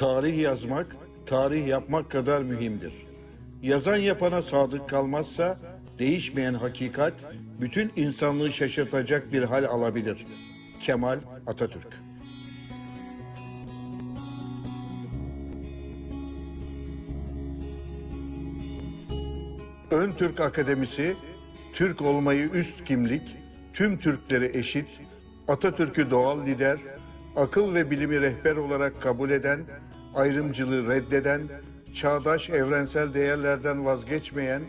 Tarih yazmak, tarih yapmak kadar mühimdir. Yazan yapana sadık kalmazsa, değişmeyen hakikat, bütün insanlığı şaşırtacak bir hal alabilir. Kemal Atatürk. Ön Türk Akademisi, Türk olmayı üst kimlik, tüm Türkleri eşit, Atatürk'ü doğal lider, akıl ve bilimi rehber olarak kabul eden, ayrımcılığı reddeden, çağdaş evrensel değerlerden vazgeçmeyen,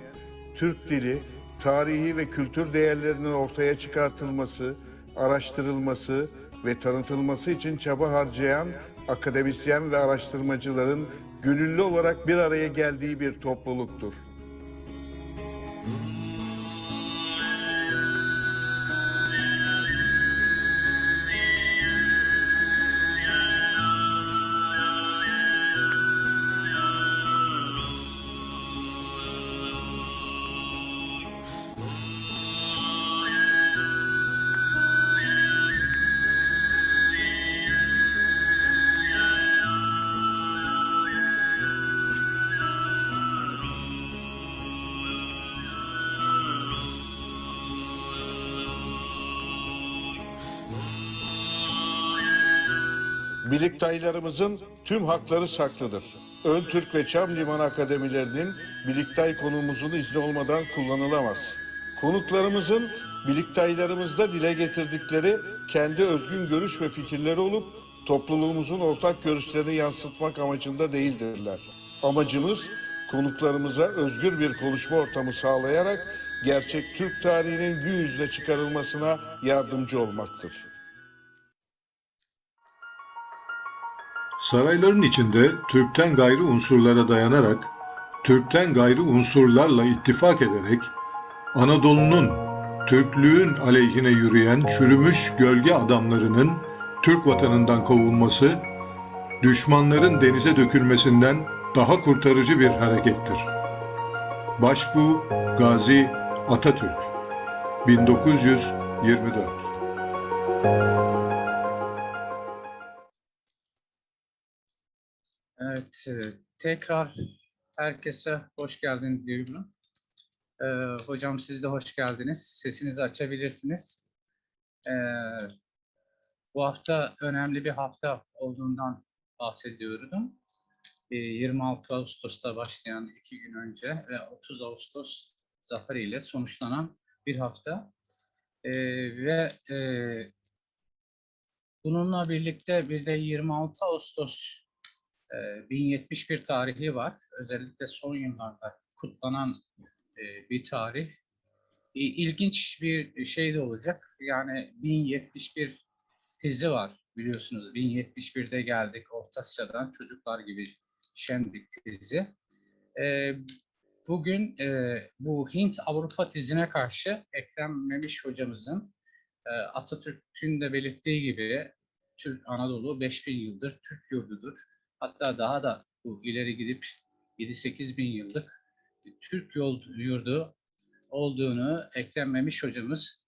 Türk dili, tarihi ve kültür değerlerinin ortaya çıkartılması, araştırılması ve tanıtılması için çaba harcayan akademisyen ve araştırmacıların gönüllü olarak bir araya geldiği bir topluluktur. Birliktaylarımızın tüm hakları saklıdır. Ön Türk ve Çam Limanı Akademilerinin Birliktay konumuzun izni olmadan kullanılamaz. Konuklarımızın birliktaylarımızda dile getirdikleri kendi özgün görüş ve fikirleri olup topluluğumuzun ortak görüşlerini yansıtmak amacında değildirler. Amacımız konuklarımıza özgür bir konuşma ortamı sağlayarak gerçek Türk tarihinin gün yüzüne çıkarılmasına yardımcı olmaktır. Sarayların içinde Türk'ten gayrı unsurlara dayanarak, Türk'ten gayrı unsurlarla ittifak ederek, Anadolu'nun, Türklüğün aleyhine yürüyen çürümüş gölge adamlarının Türk vatanından kovulması, düşmanların denize dökülmesinden daha kurtarıcı bir harekettir. Başbuğ Gazi Atatürk 1924. Evet, tekrar herkese hoş geldiniz diyorum. Hocam siz de hoş geldiniz. Sesinizi açabilirsiniz. Bu hafta önemli bir hafta olduğundan bahsediyordum. 26 Ağustos'ta başlayan 2 gün önce ve 30 Ağustos zaferiyle sonuçlanan bir hafta. Bununla birlikte bir de 26 Ağustos 1071 tarihi var. Özellikle son yıllarda kutlanan bir tarih. İlginç bir şey de olacak. Yani 1071 tezi var biliyorsunuz. 1071'de geldik Orta Asya'dan çocuklar gibi şendik tezi. Bugün bu Hint-Avrupa tezine karşı Ekrem Memiş hocamızın Atatürk'ün de belirttiği gibi Türk Anadolu 5000 yıldır Türk yurdudur. Hatta daha da bu ileri gidip 7-8 bin yıllık Türk yurdu olduğunu Ekrem Memiş hocamız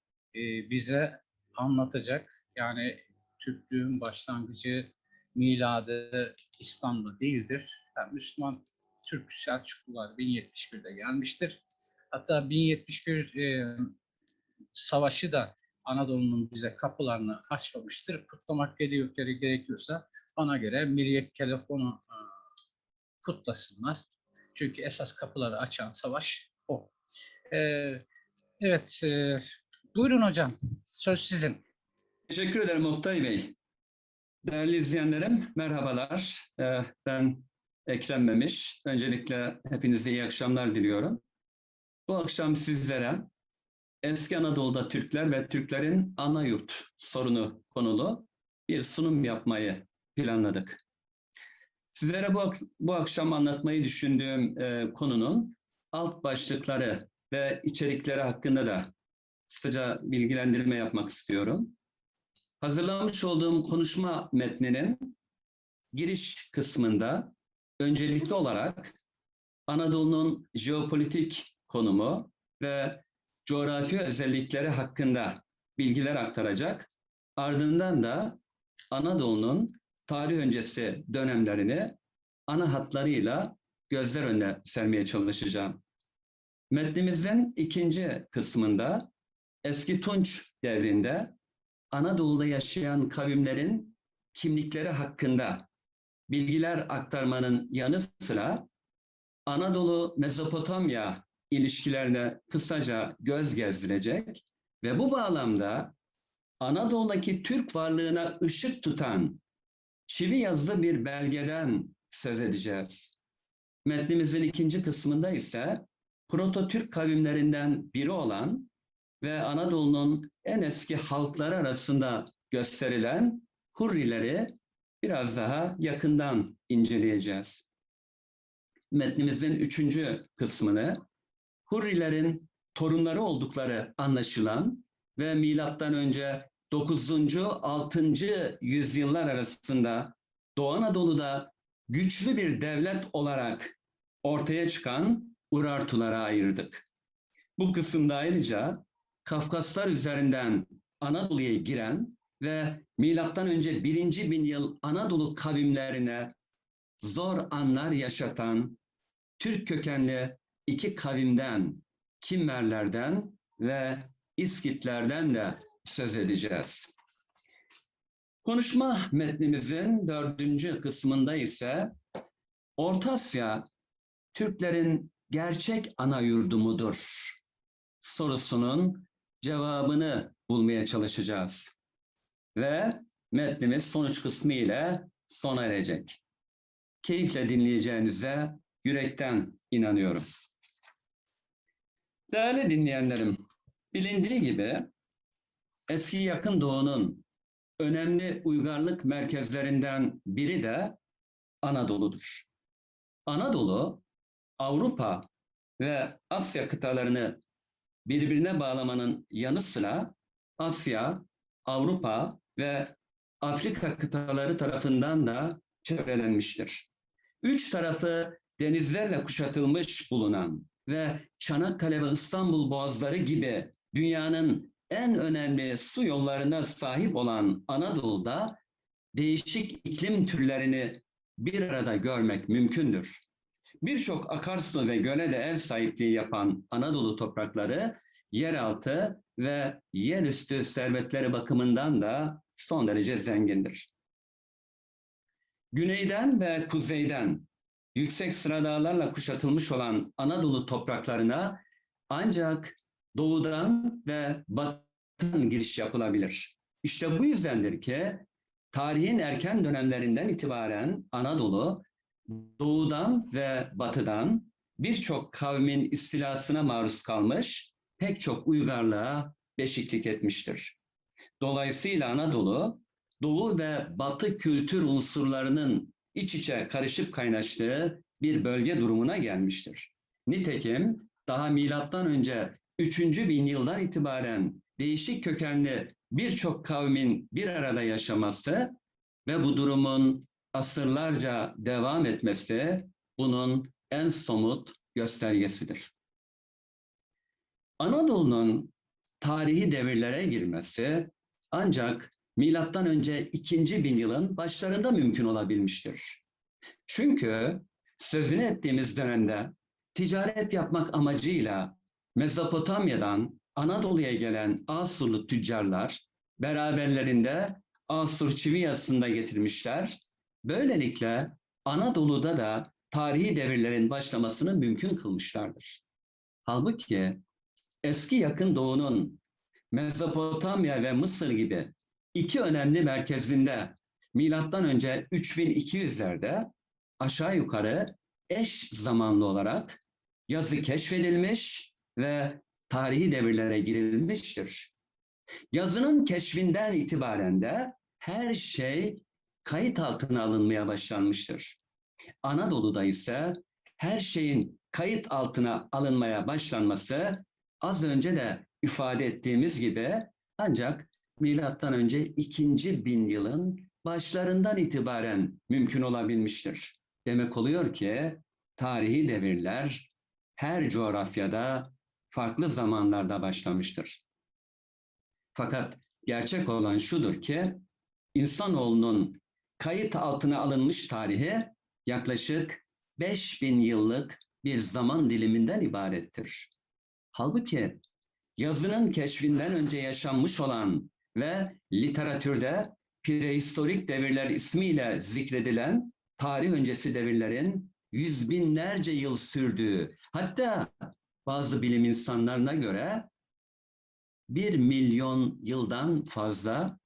bize anlatacak. Yani Türklüğün başlangıcı miladı İslam'da değildir. Yani Müslüman Türk Selçuklular 1071'de gelmiştir. Hatta 1071 savaşı da Anadolu'nun bize kapılarını açmamıştır. Kutlamak gerekiyorsa bana göre Miryek Telefon'u kutlasınlar. Çünkü esas kapıları açan savaş o. Evet, buyurun hocam. Söz sizin. Teşekkür ederim Oktay Bey. Değerli izleyenlerim, merhabalar. Ben Ekrem Memiş. Öncelikle hepinize iyi akşamlar diliyorum. Bu akşam sizlere Eski Anadolu'da Türkler ve Türklerin ana yurt sorunu konulu bir sunum yapmayı planladık. Sizlere bu akşam anlatmayı düşündüğüm konunun alt başlıkları ve içerikleri hakkında da kısaca bilgilendirme yapmak istiyorum. Hazırlamış olduğum konuşma metninin giriş kısmında öncelikli olarak Anadolu'nun jeopolitik konumu ve coğrafi özellikleri hakkında bilgiler aktaracak. Ardından da Anadolu'nun tarih öncesi dönemlerini ana hatlarıyla gözler önüne sermeye çalışacağım. Metnimizin ikinci kısmında eski Tunç devrinde Anadolu'da yaşayan kavimlerin kimlikleri hakkında bilgiler aktarmanın yanı sıra Anadolu-Mezopotamya ilişkilerine kısaca göz gezdirecek ve bu bağlamda Anadolu'daki Türk varlığına ışık tutan çivi yazılı bir belgeden söz edeceğiz. Metnimizin ikinci kısmında ise Proto-Türk kavimlerinden biri olan ve Anadolu'nun en eski halkları arasında gösterilen Hurrileri biraz daha yakından inceleyeceğiz. Metnimizin üçüncü kısmını Hurrilerin torunları oldukları anlaşılan ve milattan önce 9. 6. yüzyıllar arasında Doğu Anadolu'da güçlü bir devlet olarak ortaya çıkan Urartulara ayırdık. Bu kısımda ayrıca Kafkaslar üzerinden Anadolu'ya giren ve milattan önce 1. bin yıl Anadolu kavimlerine zor anlar yaşatan Türk kökenli iki kavimden, Kimmerlerden ve İskitlerden de söz edeceğiz. Konuşma metnimizin 4. kısmında ise Orta Asya Türklerin gerçek ana yurdu mudur sorusunun cevabını bulmaya çalışacağız. Ve metnimiz sonuç kısmı ile sona erecek. Keyifle dinleyeceğinize yürekten inanıyorum. Değerli dinleyenlerim, bilindiği gibi eski Yakın Doğu'nun önemli uygarlık merkezlerinden biri de Anadolu'dur. Anadolu, Avrupa ve Asya kıtalarını birbirine bağlamanın yanı sıra Asya, Avrupa ve Afrika kıtaları tarafından da çevrelenmiştir. Üç tarafı denizlerle kuşatılmış bulunan ve Çanakkale ve İstanbul boğazları gibi dünyanın en önemli su yollarına sahip olan Anadolu'da değişik iklim türlerini bir arada görmek mümkündür. Birçok akarsu ve göle de ev sahipliği yapan Anadolu toprakları yeraltı ve yerüstü servetleri bakımından da son derece zengindir. Güneyden ve kuzeyden yüksek sıradağlarla kuşatılmış olan Anadolu topraklarına ancak doğudan ve batıdan giriş yapılabilir. İşte bu yüzdendir ki tarihin erken dönemlerinden itibaren Anadolu doğudan ve batıdan birçok kavmin istilasına maruz kalmış, pek çok uygarlığa beşiklik etmiştir. Dolayısıyla Anadolu, doğu ve batı kültür unsurlarının iç içe karışıp kaynaştığı bir bölge durumuna gelmiştir. Nitekim daha milattan önce 3. bin yıldan itibaren değişik kökenli birçok kavmin bir arada yaşaması ve bu durumun asırlarca devam etmesi bunun en somut göstergesidir. Anadolu'nun tarihi devirlere girmesi ancak milattan önce 2. bin yılın başlarında mümkün olabilmiştir. Çünkü sözünü ettiğimiz dönemde ticaret yapmak amacıyla Mezopotamya'dan Anadolu'ya gelen Asurlu tüccarlar beraberlerinde Asur çivi yazısını da getirmişler. Böylelikle Anadolu'da da tarihi devirlerin başlamasını mümkün kılmışlardır. Halbuki eski Yakın Doğu'nun Mezopotamya ve Mısır gibi iki önemli merkezinde milattan önce 3200'lerde aşağı yukarı eş zamanlı olarak yazı keşfedilmiş ve tarihi devirlere girilmiştir. Yazının keşfinden itibaren de her şey kayıt altına alınmaya başlanmıştır. Anadolu'da ise her şeyin kayıt altına alınmaya başlanması az önce de ifade ettiğimiz gibi ancak milattan önce 2. bin yılın başlarından itibaren mümkün olabilmiştir. Demek oluyor ki tarihi devirler her coğrafyada farklı zamanlarda başlamıştır. Fakat gerçek olan şudur ki insanoğlunun kayıt altına alınmış tarihi yaklaşık 5000 yıllık bir zaman diliminden ibarettir. Halbuki yazının keşfinden önce yaşanmış olan ve literatürde prehistorik devirler ismiyle zikredilen tarih öncesi devirlerin yüz binlerce yıl sürdüğü, hatta bazı bilim insanlarına göre 1 milyon yıldan fazla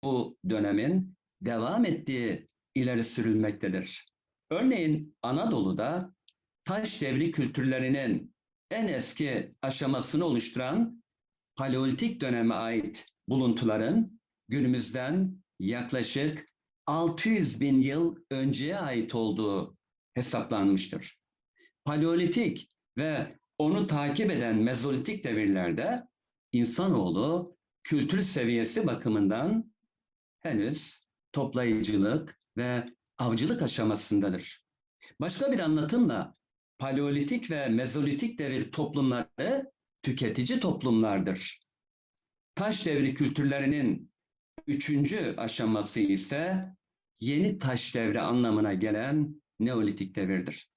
bu dönemin devam ettiği ileri sürülmektedir. Örneğin Anadolu'da taş devri kültürlerinin en eski aşamasını oluşturan Paleolitik döneme ait buluntuların günümüzden yaklaşık 600 bin yıl önceye ait olduğu hesaplanmıştır. Paleolitik ve onu takip eden Mezolitik devirlerde insanoğlu kültür seviyesi bakımından henüz toplayıcılık ve avcılık aşamasındadır. Başka bir anlatımla Paleolitik ve Mezolitik devir toplumları tüketici toplumlardır. Taş devri kültürlerinin 3. aşaması ise yeni taş devri anlamına gelen Neolitik devirdir.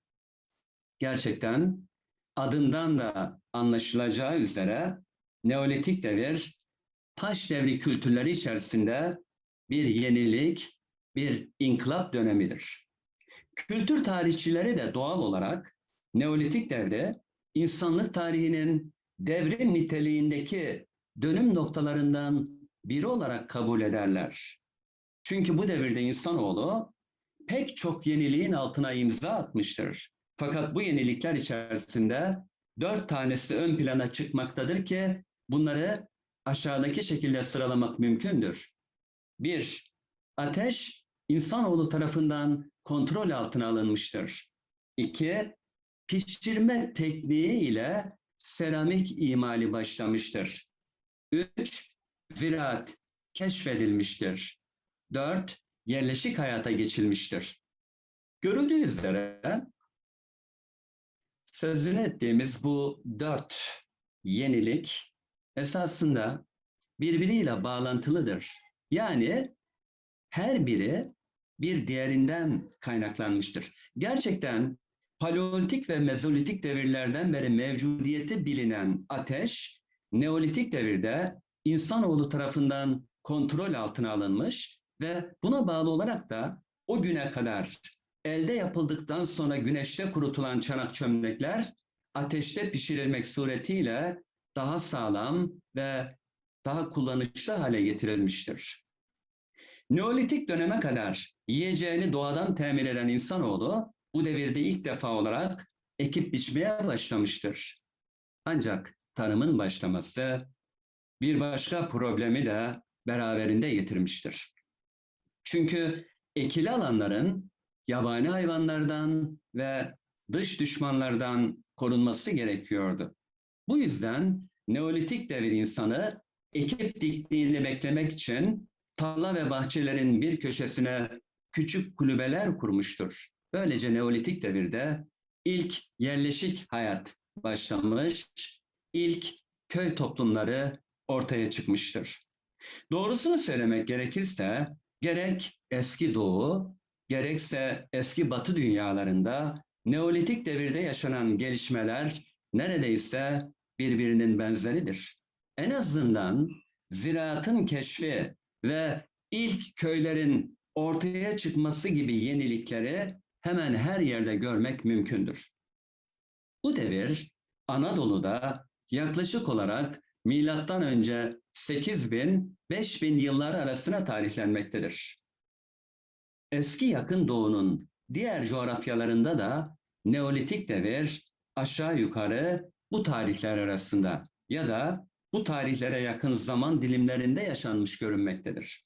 Gerçekten adından da anlaşılacağı üzere Neolitik devir taş devri kültürleri içerisinde bir yenilik, bir inkılap dönemidir. Kültür tarihçileri de doğal olarak Neolitik devri insanlık tarihinin devrim niteliğindeki dönüm noktalarından biri olarak kabul ederler. Çünkü bu devirde insanoğlu pek çok yeniliğin altına imza atmıştır. Fakat bu yenilikler içerisinde 4 tanesi ön plana çıkmaktadır ki bunları aşağıdaki şekilde sıralamak mümkündür. 1. Ateş insanoğlu tarafından kontrol altına alınmıştır. 2. Pişirme tekniği ile seramik imali başlamıştır. 3. Ziraat keşfedilmiştir. 4. Yerleşik hayata geçilmiştir. Görüldüğü üzere sözünü ettiğimiz bu 4 yenilik esasında birbiriyle bağlantılıdır. Yani her biri bir diğerinden kaynaklanmıştır. Gerçekten Paleolitik ve Mezolitik devirlerden beri mevcudiyeti bilinen ateş, Neolitik devirde insanoğlu tarafından kontrol altına alınmış ve buna bağlı olarak da o güne kadar elde yapıldıktan sonra güneşte kurutulan çanak çömlekler ateşte pişirilmek suretiyle daha sağlam ve daha kullanışlı hale getirilmiştir. Neolitik döneme kadar yiyeceğini doğadan temin eden insanoğlu bu devirde ilk defa olarak ekip biçmeye başlamıştır. Ancak tarımın başlaması bir başka problemi de beraberinde getirmiştir. Çünkü ekili alanların yabani hayvanlardan ve dış düşmanlardan korunması gerekiyordu. Bu yüzden Neolitik devir insanı ekip diktiğini beklemek için tarla ve bahçelerin bir köşesine küçük kulübeler kurmuştur. Böylece Neolitik devirde ilk yerleşik hayat başlamış, ilk köy toplumları ortaya çıkmıştır. Doğrusunu söylemek gerekirse gerek eski Doğu, gerekse eski Batı dünyalarında Neolitik devirde yaşanan gelişmeler neredeyse birbirinin benzeridir. En azından ziraatın keşfi ve ilk köylerin ortaya çıkması gibi yenilikleri hemen her yerde görmek mümkündür. Bu devir Anadolu'da yaklaşık olarak milattan önce 8000-5000 yıllar arasına tarihlenmektedir. Eski Yakın Doğu'nun diğer coğrafyalarında da Neolitik devir aşağı yukarı bu tarihler arasında ya da bu tarihlere yakın zaman dilimlerinde yaşanmış görünmektedir.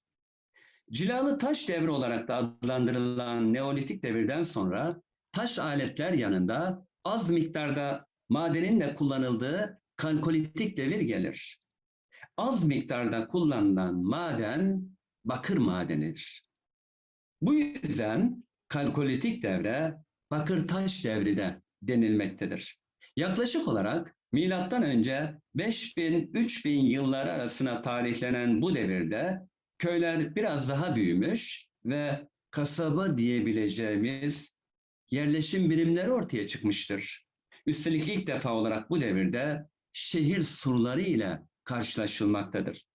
Cilalı taş devri olarak da adlandırılan Neolitik devirden sonra taş aletler yanında az miktarda madenin de kullanıldığı Kalkolitik devir gelir. Az miktarda kullanılan maden bakır madenidir. Bu yüzden Kalkolitik devre bakır taş devri de denilmektedir. Yaklaşık olarak milattan önce 5000-3000 yılları arasına tarihlenen bu devirde köyler biraz daha büyümüş ve kasaba diyebileceğimiz yerleşim birimleri ortaya çıkmıştır. Üstelik ilk defa olarak bu devirde şehir surları ile karşılaşılmaktadır.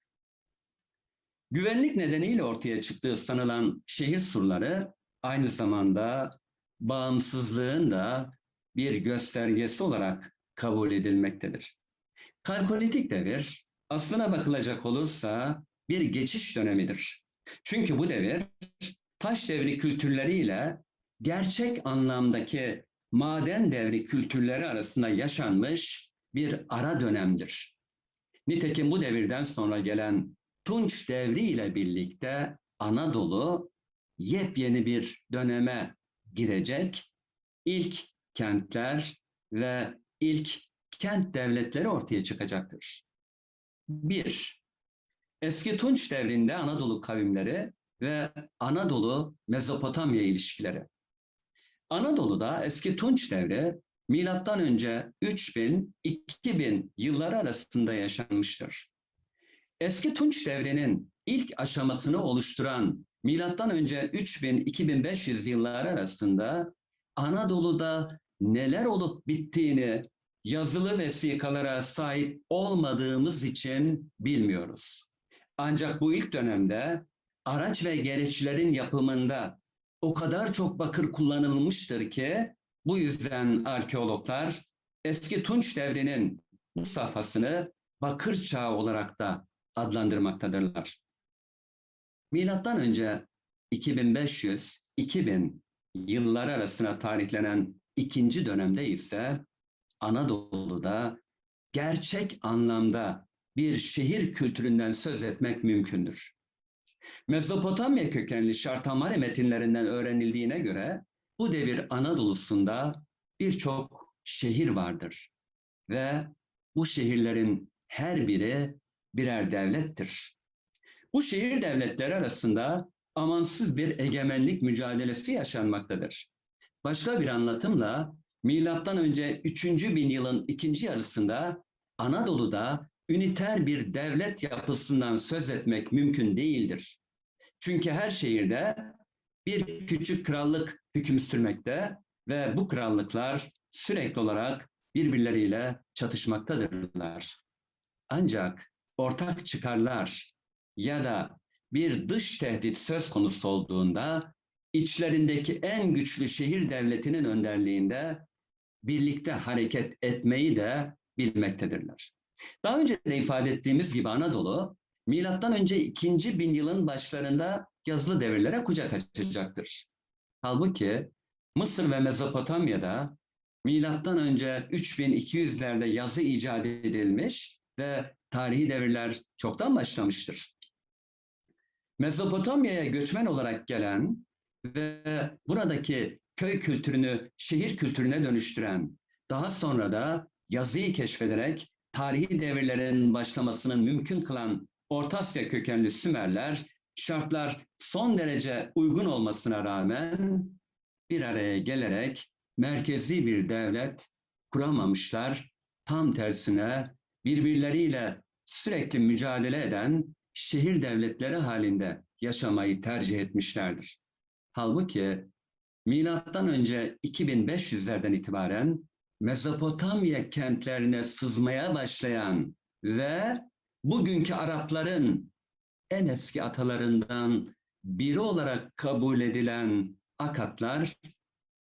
Güvenlik nedeniyle ortaya çıktığı sanılan şehir surları aynı zamanda bağımsızlığın da bir göstergesi olarak kabul edilmektedir. Kalkolitik devir aslına bakılacak olursa bir geçiş dönemidir. Çünkü bu devir taş devri kültürleriyle gerçek anlamdaki maden devri kültürleri arasında yaşanmış bir ara dönemdir. Nitekim bu devirden sonra gelen Tunç devri ile birlikte Anadolu yepyeni bir döneme girecek, ilk kentler ve ilk kent devletleri ortaya çıkacaktır. 1. Eski Tunç devrinde Anadolu kavimleri ve Anadolu Mezopotamya ilişkileri. Anadolu'da eski Tunç devri milattan önce 3000-2000 yılları arasında yaşanmıştır. Eski Tunç devrinin ilk aşamasını oluşturan milattan önce 3000-2500 yılları arasında Anadolu'da neler olup bittiğini yazılı vesikalara sahip olmadığımız için bilmiyoruz. Ancak bu ilk dönemde araç ve gereçlerin yapımında o kadar çok bakır kullanılmıştır ki bu yüzden arkeologlar eski Tunç devrinin bu safhasını bakır çağı olarak da adlandırmaktadırlar. Milattan önce 2500-2000 yılları arasına tarihlenen ikinci dönemde ise Anadolu'da gerçek anlamda bir şehir kültüründen söz etmek mümkündür. Mezopotamya kökenli Şartamare metinlerinden öğrenildiğine göre bu devir Anadolu'sunda birçok şehir vardır ve bu şehirlerin her biri birer devlettir. Bu şehir devletleri arasında amansız bir egemenlik mücadelesi yaşanmaktadır. Başka bir anlatımla milattan önce 3000 yılın ikinci yarısında Anadolu'da üniter bir devlet yapısından söz etmek mümkün değildir. Çünkü her şehirde bir küçük krallık hüküm sürmekte ve bu krallıklar sürekli olarak birbirleriyle çatışmaktadırlar. Ancak ortak çıkarlar ya da bir dış tehdit söz konusu olduğunda içlerindeki en güçlü şehir devletinin önderliğinde birlikte hareket etmeyi de bilmektedirler. Daha önce de ifade ettiğimiz gibi Anadolu milattan önce 2000 yılın başlarında yazılı devirlere kucak açacaktır. Halbuki Mısır ve Mezopotamya'da milattan önce 3200'lerde yazı icat edilmiş ve tarihi devirler çoktan başlamıştır. Mezopotamya'ya göçmen olarak gelen ve buradaki köy kültürünü şehir kültürüne dönüştüren, daha sonra da yazıyı keşfederek tarihi devirlerin başlamasının mümkün kılan Orta Asya kökenli Sümerler, şartlar son derece uygun olmasına rağmen bir araya gelerek merkezi bir devlet kuramamışlar. Tam tersine birbirleriyle sürekli mücadele eden şehir devletleri halinde yaşamayı tercih etmişlerdir. Halbuki milattan önce 2500'lerden itibaren Mezopotamya kentlerine sızmaya başlayan ve bugünkü Arapların en eski atalarından biri olarak kabul edilen Akatlar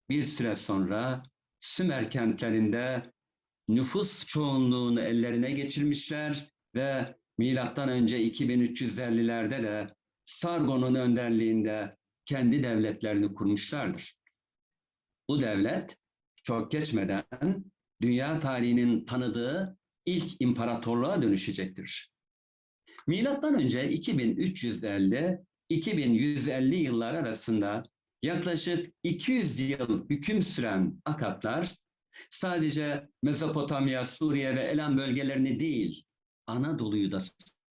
bir süre sonra Sümer kentlerinde nüfus çoğunluğunu ellerine geçirmişler ve milattan önce 2350'lerde de Sargon'un önderliğinde kendi devletlerini kurmuşlardır. Bu devlet çok geçmeden dünya tarihinin tanıdığı ilk imparatorluğa dönüşecektir. Milattan önce 2350-2150 yıllar arasında yaklaşık 200 yıl hüküm süren Akatlar sadece Mezopotamya, Suriye ve Elam bölgelerini değil, Anadolu'yu da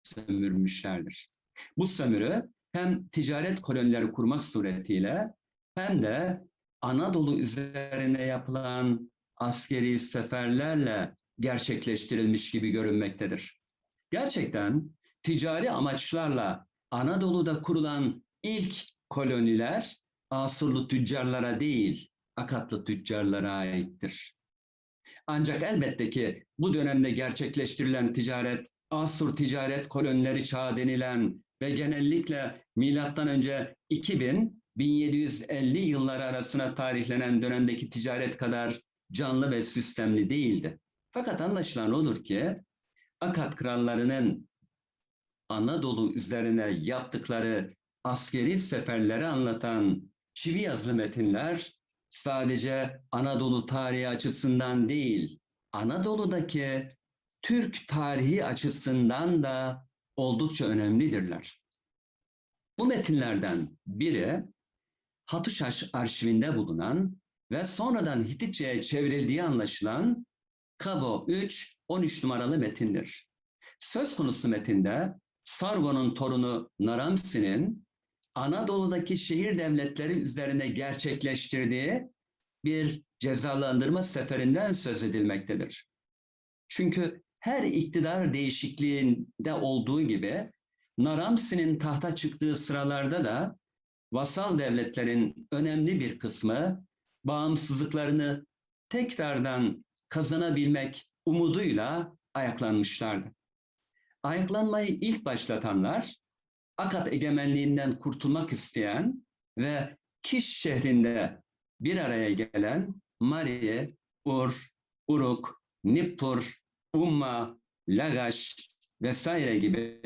sömürmüşlerdir. Bu sömürü hem ticaret kolonileri kurmak suretiyle hem de Anadolu üzerine yapılan askeri seferlerle gerçekleştirilmiş gibi görünmektedir. Gerçekten ticari amaçlarla Anadolu'da kurulan ilk koloniler Asurlu tüccarlara değil, Akatlı tüccarlara aittir. Ancak elbette ki bu dönemde gerçekleştirilen ticaret, Asur ticaret kolonileri çağı denilen ve genellikle milattan önce 2000-1750 yılları arasına tarihlenen dönemdeki ticaret kadar canlı ve sistemli değildi. Fakat anlaşılan odur ki Akat krallarının Anadolu üzerine yaptıkları askeri seferleri anlatan çivi yazılı metinler sadece Anadolu tarihi açısından değil, Anadolu'daki Türk tarihi açısından da oldukça önemlidirler. Bu metinlerden biri Hatuşaş arşivinde bulunan ve sonradan Hititçe'ye çevrildiği anlaşılan Kabo 3, 13 numaralı metindir. Söz konusu metinde Sargon'un torunu Naramsin'in Anadolu'daki şehir devletleri üzerine gerçekleştirdiği bir cezalandırma seferinden söz edilmektedir. Çünkü her iktidar değişikliğinde olduğu gibi Naramsin'in tahta çıktığı sıralarda da vasal devletlerin önemli bir kısmı bağımsızlıklarını tekrardan kazanabilmek umuduyla ayaklanmışlardı. Ayaklanmayı ilk başlatanlar Akat egemenliğinden kurtulmak isteyen ve Kiş şehrinde bir araya gelen Mari, Ur, Uruk, Nippur, Umma, Lagaş vesaire gibi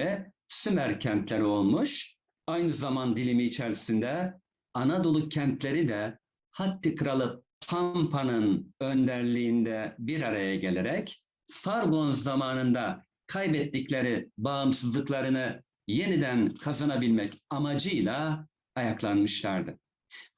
Sümer kentleri olmuş. Aynı zaman dilimi içerisinde Anadolu kentleri de Hatti Kralı Pampa'nın önderliğinde bir araya gelerek Sargon zamanında kaybettikleri bağımsızlıklarını yeniden kazanabilmek amacıyla ayaklanmışlardı.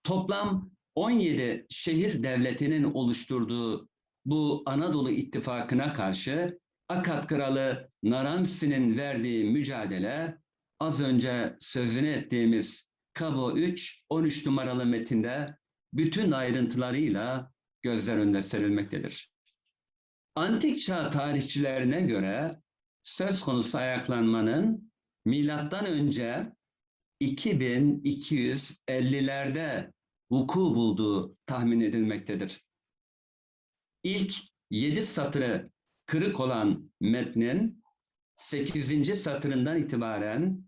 Toplam 17 şehir devletinin oluşturduğu bu Anadolu ittifakına karşı Akat kralı Naramsin'in verdiği mücadele az önce sözünü ettiğimiz Kabo 3, 13 numaralı metinde bütün ayrıntılarıyla gözler önüne serilmektedir. Antik çağ tarihçilerine göre söz konusu ayaklanmanın milattan önce 2250'lerde vuku bulduğu tahmin edilmektedir. İlk 7 satırı kırık olan metnin 8. satırından itibaren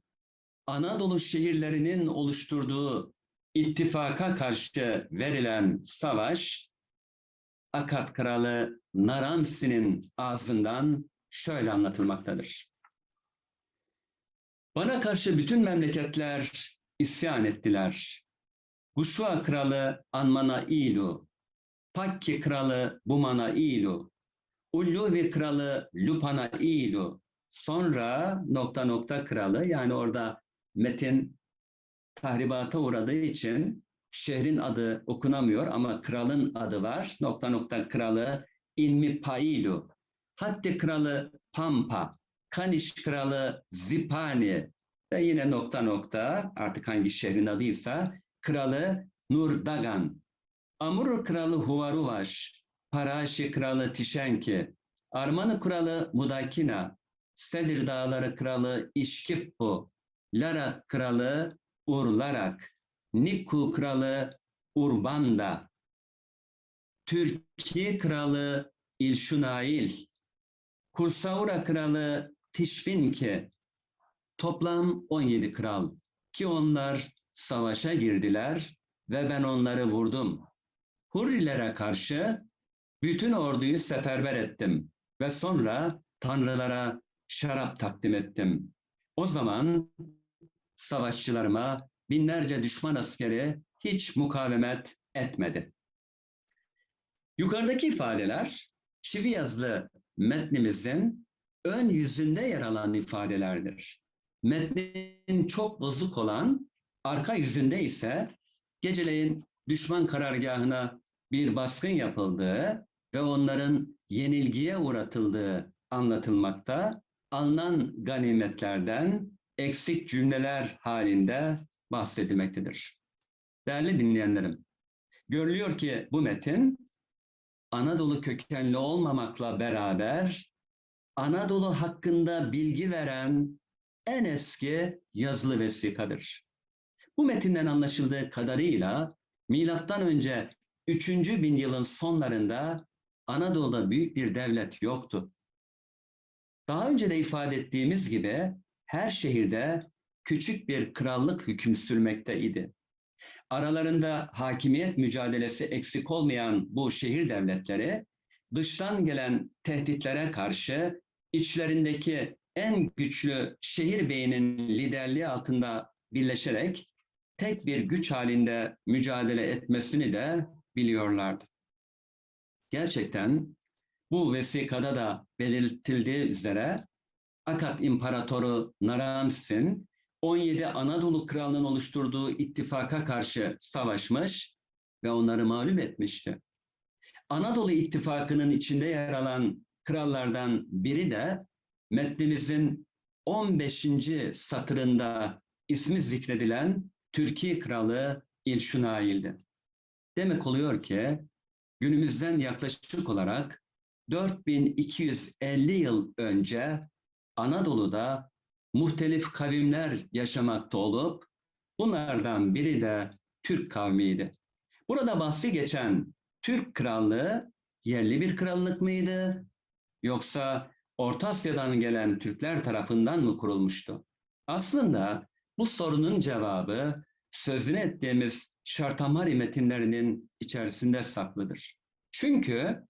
Anadolu şehirlerinin oluşturduğu ittifaka karşı verilen savaş, Akat kralı Naramsin'in ağzından şöyle anlatılmaktadır. Bana karşı bütün memleketler isyan ettiler. Guşua kralı Anmana İlu, Pakki kralı Bumana İlu, Ulluvi kralı Lupana İlu, sonra ... kralı, yani orada metin tahribata uğradığı için şehrin adı okunamıyor ama kralın adı var. ... kralı İlmi Pailu, Hatti kralı Pampa, Kaniş kralı Zipani ve yine ... artık hangi şehrin adıysa kralı Nurdagan, Amur kralı Huvaruvaş, Paraşi kralı Tişenki, Armanı kralı Mudakina, Sedir dağları kralı İşkippu, Lara kralı Urlarak, Nikku kralı Urbanda, Türkiye kralı İlşunail, Kursaura kralı Tişfinki, toplam 17 kral ki onlar savaşa girdiler ve ben onları vurdum. Hurrilere karşı bütün orduyu seferber ettim ve sonra tanrılara şarap takdim ettim. O zaman savaşçılarıma binlerce düşman askeri hiç mukavemet etmedi. Yukarıdaki ifadeler çivi yazılı metnimizin ön yüzünde yer alan ifadelerdir. Metnin çok bozuk olan arka yüzünde ise geceleyin düşman karargahına bir baskın yapıldığı ve onların yenilgiye uğratıldığı anlatılmakta, alınan ganimetlerden eksik cümleler halinde bahsedilmektedir. Değerli dinleyenlerim, görülüyor ki bu metin Anadolu kökenli olmamakla beraber Anadolu hakkında bilgi veren en eski yazılı vesikadır. Bu metinden anlaşıldığı kadarıyla milattan önce 3. bin yılın sonlarında Anadolu'da büyük bir devlet yoktu. Daha önce de ifade ettiğimiz gibi her şehirde küçük bir krallık hüküm sürmekteydi. Aralarında hakimiyet mücadelesi eksik olmayan bu şehir devletleri dıştan gelen tehditlere karşı içlerindeki en güçlü şehir beyinin liderliği altında birleşerek tek bir güç halinde mücadele etmesini de biliyorlardı. Gerçekten bu vesikada da belirtildiği üzere Akat İmparatoru Naramsin 17 Anadolu Krallığı'nın oluşturduğu ittifaka karşı savaşmış ve onları mağlup etmişti. Anadolu İttifakı'nın içinde yer alan krallardan biri de metnimizin 15. satırında ismi zikredilen Türkiye Kralı İlşunail'di. Demek oluyor ki günümüzden yaklaşık olarak 4250 yıl önce Anadolu'da muhtelif kavimler yaşamakta olup bunlardan biri de Türk kavmiydi. Burada bahsi geçen Türk krallığı yerli bir krallık mıydı? Yoksa Orta Asya'dan gelen Türkler tarafından mı kurulmuştu? Aslında bu sorunun cevabı sözünü ettiğimiz Şartamari metinlerinin içerisinde saklıdır. Çünkü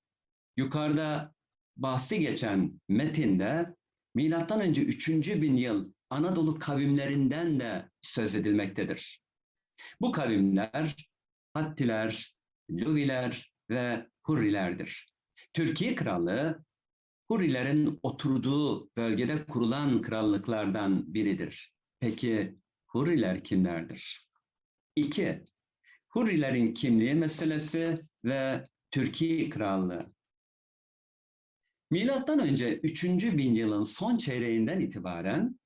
yukarıda bahsi geçen metinde milattan önce 3. bin yıl Anadolu kavimlerinden de söz edilmektedir. Bu kavimler Hattiler, Luviler ve Hurrilerdir. Türkiye Krallığı Hurrilerin oturduğu bölgede kurulan krallıklardan biridir. Peki Hurriler kimlerdir? 2. Hurrilerin kimliği meselesi ve Türkiye Krallığı. Milattan önce 3. bin yılın son çeyreğinden itibaren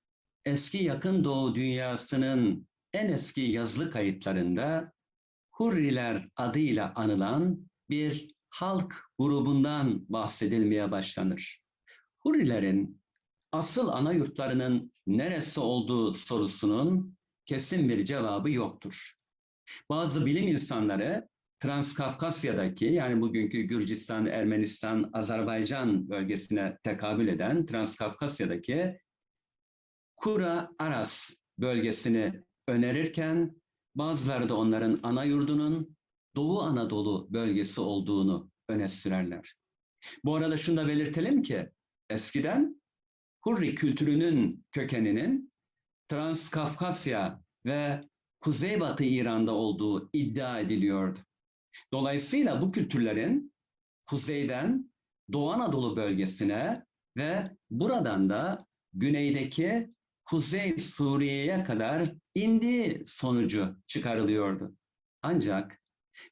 eski Yakın Doğu dünyasının en eski yazılı kayıtlarında Hurriler adıyla anılan bir halk grubundan bahsedilmeye başlanır. Hurrilerin asıl ana yurtlarının neresi olduğu sorusunun kesin bir cevabı yoktur. Bazı bilim insanları Transkafkasya'daki, yani bugünkü Gürcistan, Ermenistan, Azerbaycan bölgesine tekabül eden Transkafkasya'daki Kura-Aras bölgesini önerirken bazıları da onların ana yurdunun Doğu Anadolu bölgesi olduğunu öne sürerler. Bu arada şunu da belirtelim ki eskiden Hurri kültürünün kökeninin Transkafkasya ve Kuzeybatı İran'da olduğu iddia ediliyordu. Dolayısıyla bu kültürlerin kuzeyden Doğu Anadolu bölgesine ve buradan da güneydeki Kuzey Suriye'ye kadar indiği sonucu çıkarılıyordu. Ancak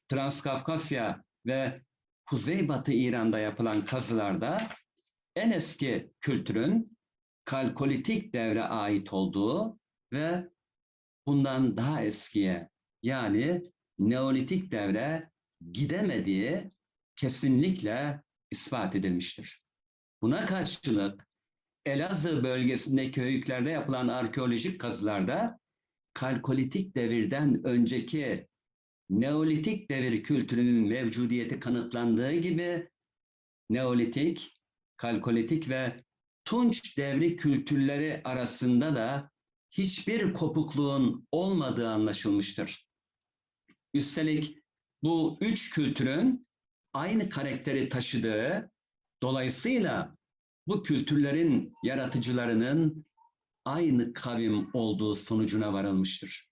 Transkafkasya ve Kuzeybatı İran'da yapılan kazılarda en eski kültürün Kalkolitik devre ait olduğu ve bundan daha eskiye, yani Neolitik devre gidemediği kesinlikle ispat edilmiştir. Buna karşılık Elazığ bölgesindeki höyüklerde yapılan arkeolojik kazılarda Kalkolitik devirden önceki Neolitik devir kültürünün mevcudiyeti kanıtlandığı gibi Neolitik, Kalkolitik ve Tunç devri kültürleri arasında da hiçbir kopukluğun olmadığı anlaşılmıştır. Üstelik bu üç kültürün aynı karakteri taşıdığı, dolayısıyla bu kültürlerin yaratıcılarının aynı kavim olduğu sonucuna varılmıştır.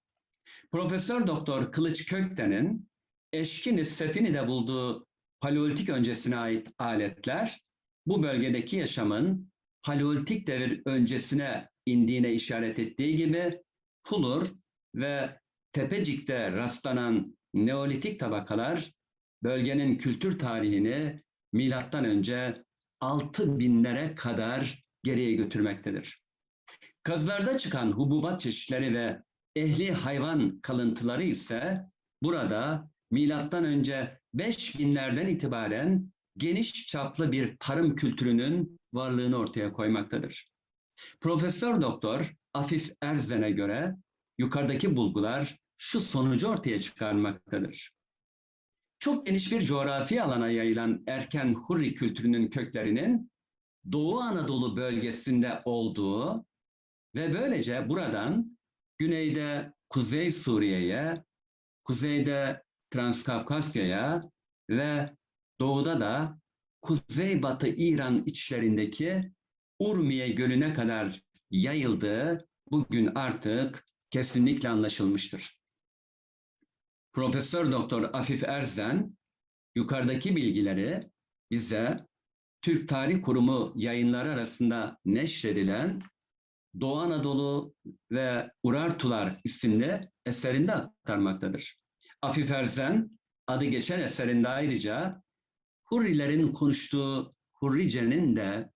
Profesör Doktor Kılıç Kökten'in Eşkin-i Sefini'de bulduğu Paleolitik öncesine ait aletler bu bölgedeki yaşamın Paleolitik devir öncesine indiğine işaret ettiği gibi Fulur ve Tepecik'te rastlanan Neolitik tabakalar bölgenin kültür tarihini milattan önce 6000'lere kadar geriye götürmektedir. Kazılarda çıkan hububat çeşitleri ve ehli hayvan kalıntıları ise burada milattan önce 5000'lerden itibaren geniş çaplı bir tarım kültürünün varlığını ortaya koymaktadır. Profesör Doktor Afif Erzen'e göre yukarıdaki bulgular şu sonucu ortaya çıkarmaktadır. Çok geniş bir coğrafi alana yayılan erken Hurri kültürünün köklerinin Doğu Anadolu bölgesinde olduğu ve böylece buradan güneyde Kuzey Suriye'ye, kuzeyde Transkafkasya'ya ve doğuda da kuzeybatı İran içlerindeki Urmiye Gölü'ne kadar yayıldığı bugün artık kesinlikle anlaşılmıştır. Profesör Doktor Afif Erzen yukarıdaki bilgileri bize Türk Tarih Kurumu yayınları arasında neşredilen Doğu Anadolu ve Urartular isimli eserinde aktarmaktadır. Afif Erzen adı geçen eserinde ayrıca Hurrilerin konuştuğu Hurrice'nin de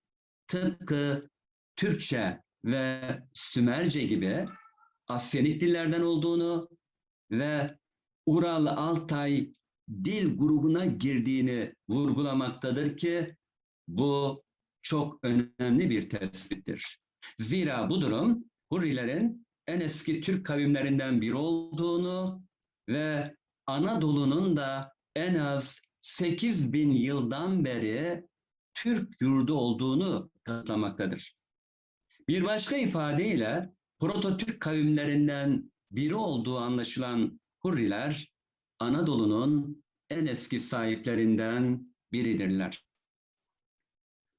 tıpkı Türkçe ve Sümerce gibi Asyanik dillerden olduğunu ve Ural-Altay dil grubuna girdiğini vurgulamaktadır ki bu çok önemli bir tespittir. Zira bu durum Hurrilerin en eski Türk kavimlerinden biri olduğunu ve Anadolu'nun da en az 8.000 yıldan beri Türk yurdu olduğunu kanıtlamaktadır. Bir başka ifadeyle Proto-Türk kavimlerinden biri olduğu anlaşılan Hurriler, Anadolu'nun en eski sahiplerinden biridirler.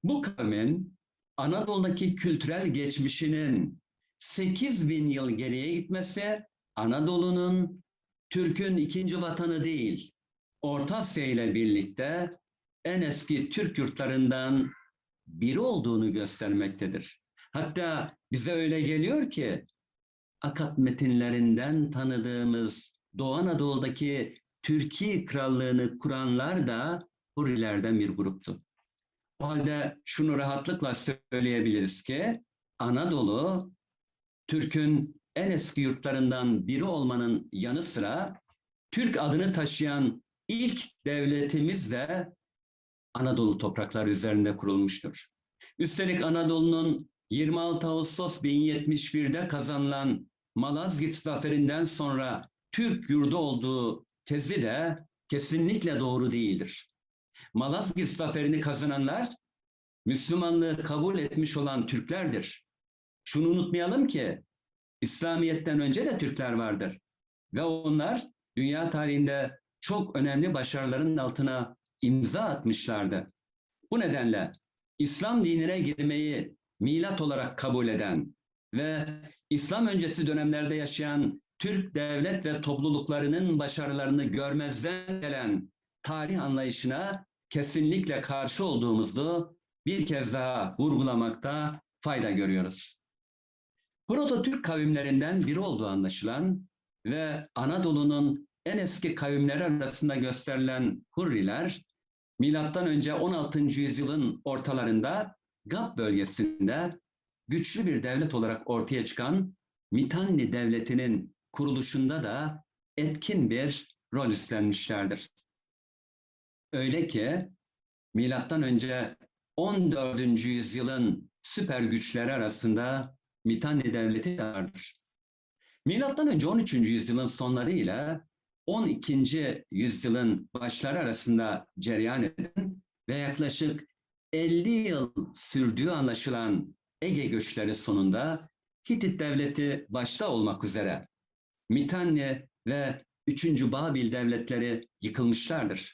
Bu kavmin Anadolu'daki kültürel geçmişinin 8.000 yıl geriye gitmesi, Anadolu'nun Türk'ün ikinci vatanı değil, Orta Asya ile birlikte en eski Türk yurtlarından biri olduğunu göstermektedir. Hatta bize öyle geliyor ki, Akat metinlerinden tanıdığımız Doğu Anadolu'daki Türkiye Krallığını kuranlar da Hurrilerden bir gruptu. O halde şunu rahatlıkla söyleyebiliriz ki Anadolu, Türk'ün en eski yurtlarından biri olmanın yanı sıra Türk adını taşıyan ilk devletimiz de Anadolu toprakları üzerinde kurulmuştur. Üstelik Anadolu'nun 26 Ağustos 1071'de kazanılan Malazgirt zaferinden sonra Türk yurdu olduğu tezi de kesinlikle doğru değildir. Malazgirt zaferini kazananlar Müslümanlığı kabul etmiş olan Türklerdir. Şunu unutmayalım ki İslamiyet'ten önce de Türkler vardır ve onlar dünya tarihinde çok önemli başarıların altına imza atmışlardı. Bu nedenle İslam dinine girmeyi milat olarak kabul eden ve İslam öncesi dönemlerde yaşayan Türk devlet ve topluluklarının başarılarını görmezden gelen tarih anlayışına kesinlikle karşı olduğumuzu bir kez daha vurgulamakta fayda görüyoruz. Proto-Türk kavimlerinden biri olduğu anlaşılan ve Anadolu'nun en eski kavimleri arasında gösterilen Hurriler, milattan önce 16. yüzyılın ortalarında Gap bölgesinde güçlü bir devlet olarak ortaya çıkan Mitanni Devleti'nin kuruluşunda da etkin bir rol üstlenmişlerdir. Öyle ki milattan önce 14. yüzyılın süper güçleri arasında Mitanni Devleti vardır. Milattan önce 13. yüzyılın sonları ile 12. yüzyılın başları arasında cereyan eden ve yaklaşık 50 yıl sürdüğü anlaşılan Ege göçleri sonunda Hitit Devleti başta olmak üzere Mitanni ve 3. Babil devletleri yıkılmışlardır.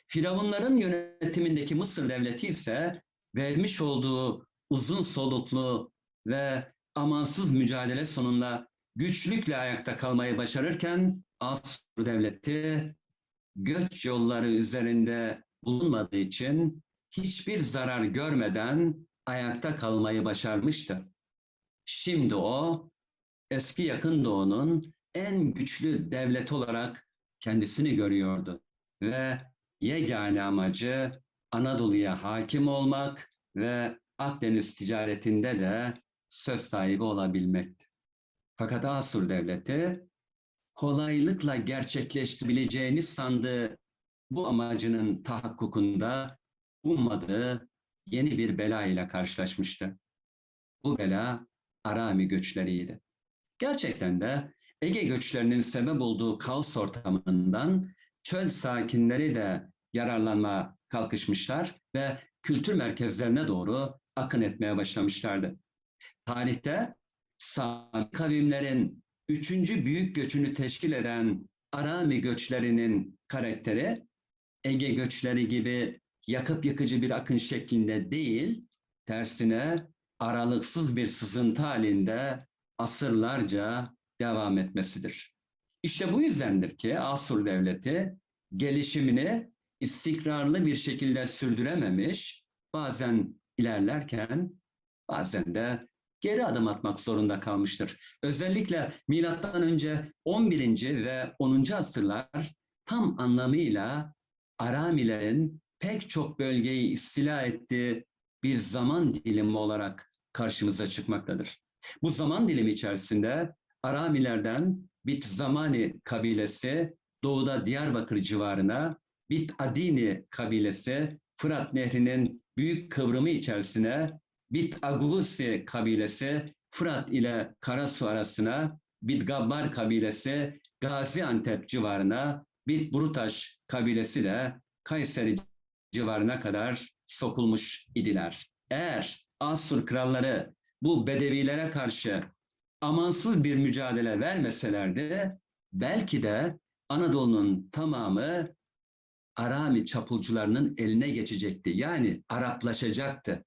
Firavunların yönetimindeki Mısır Devleti ise vermiş olduğu uzun soluklu ve amansız mücadele sonunda güçlükle ayakta kalmayı başarırken Asur Devleti göç yolları üzerinde bulunmadığı için hiçbir zarar görmeden ayakta kalmayı başarmıştı. Şimdi o eski Yakın Doğu'nun en güçlü devleti olarak kendisini görüyordu ve yegane amacı Anadolu'ya hakim olmak ve Akdeniz ticaretinde de söz sahibi olabilmekti. Fakat Asur Devleti kolaylıkla gerçekleştirebileceğini sandığı bu amacının tahakkukunda ummadığı yeni bir bela ile karşılaşmıştı. Bu bela Arami göçleriydi. Gerçekten de Ege göçlerinin sebep olduğu kaos ortamından çöl sakinleri de yararlanmaya kalkışmışlar ve kültür merkezlerine doğru akın etmeye başlamışlardı. Tarihte Sami kavimlerin üçüncü büyük göçünü teşkil eden Arami göçlerinin karakteri Ege göçleri gibi yakıp yıkıcı bir akın şeklinde değil, tersine aralıksız bir sızıntı halinde asırlarca devam etmesidir. İşte bu yüzdendir ki Asur Devleti gelişimini istikrarlı bir şekilde sürdürememiş, bazen ilerlerken bazen de geri adım atmak zorunda kalmıştır. Özellikle milattan önce 11. ve 10. asırlar tam anlamıyla Aramilerin pek çok bölgeyi istila ettiği bir zaman dilimi olarak karşımıza çıkmaktadır. Bu zaman dilimi içerisinde Aramilerden Bit Zamani kabilesi doğuda Diyarbakır civarına, Bit Adini kabilesi Fırat Nehri'nin büyük kıvrımı içerisine, Bit Agusi kabilesi Fırat ile Karasu arasına, Bit Gabbar kabilesi Gaziantep civarına, Bit Brutaş kabilesi de Kayseri civarına kadar sokulmuş idiler. Eğer Asur kralları bu bedevilere karşı amansız bir mücadele vermeselerdi, belki de Anadolu'nun tamamı Arami çapulcularının eline geçecekti. Yani Araplaşacaktı.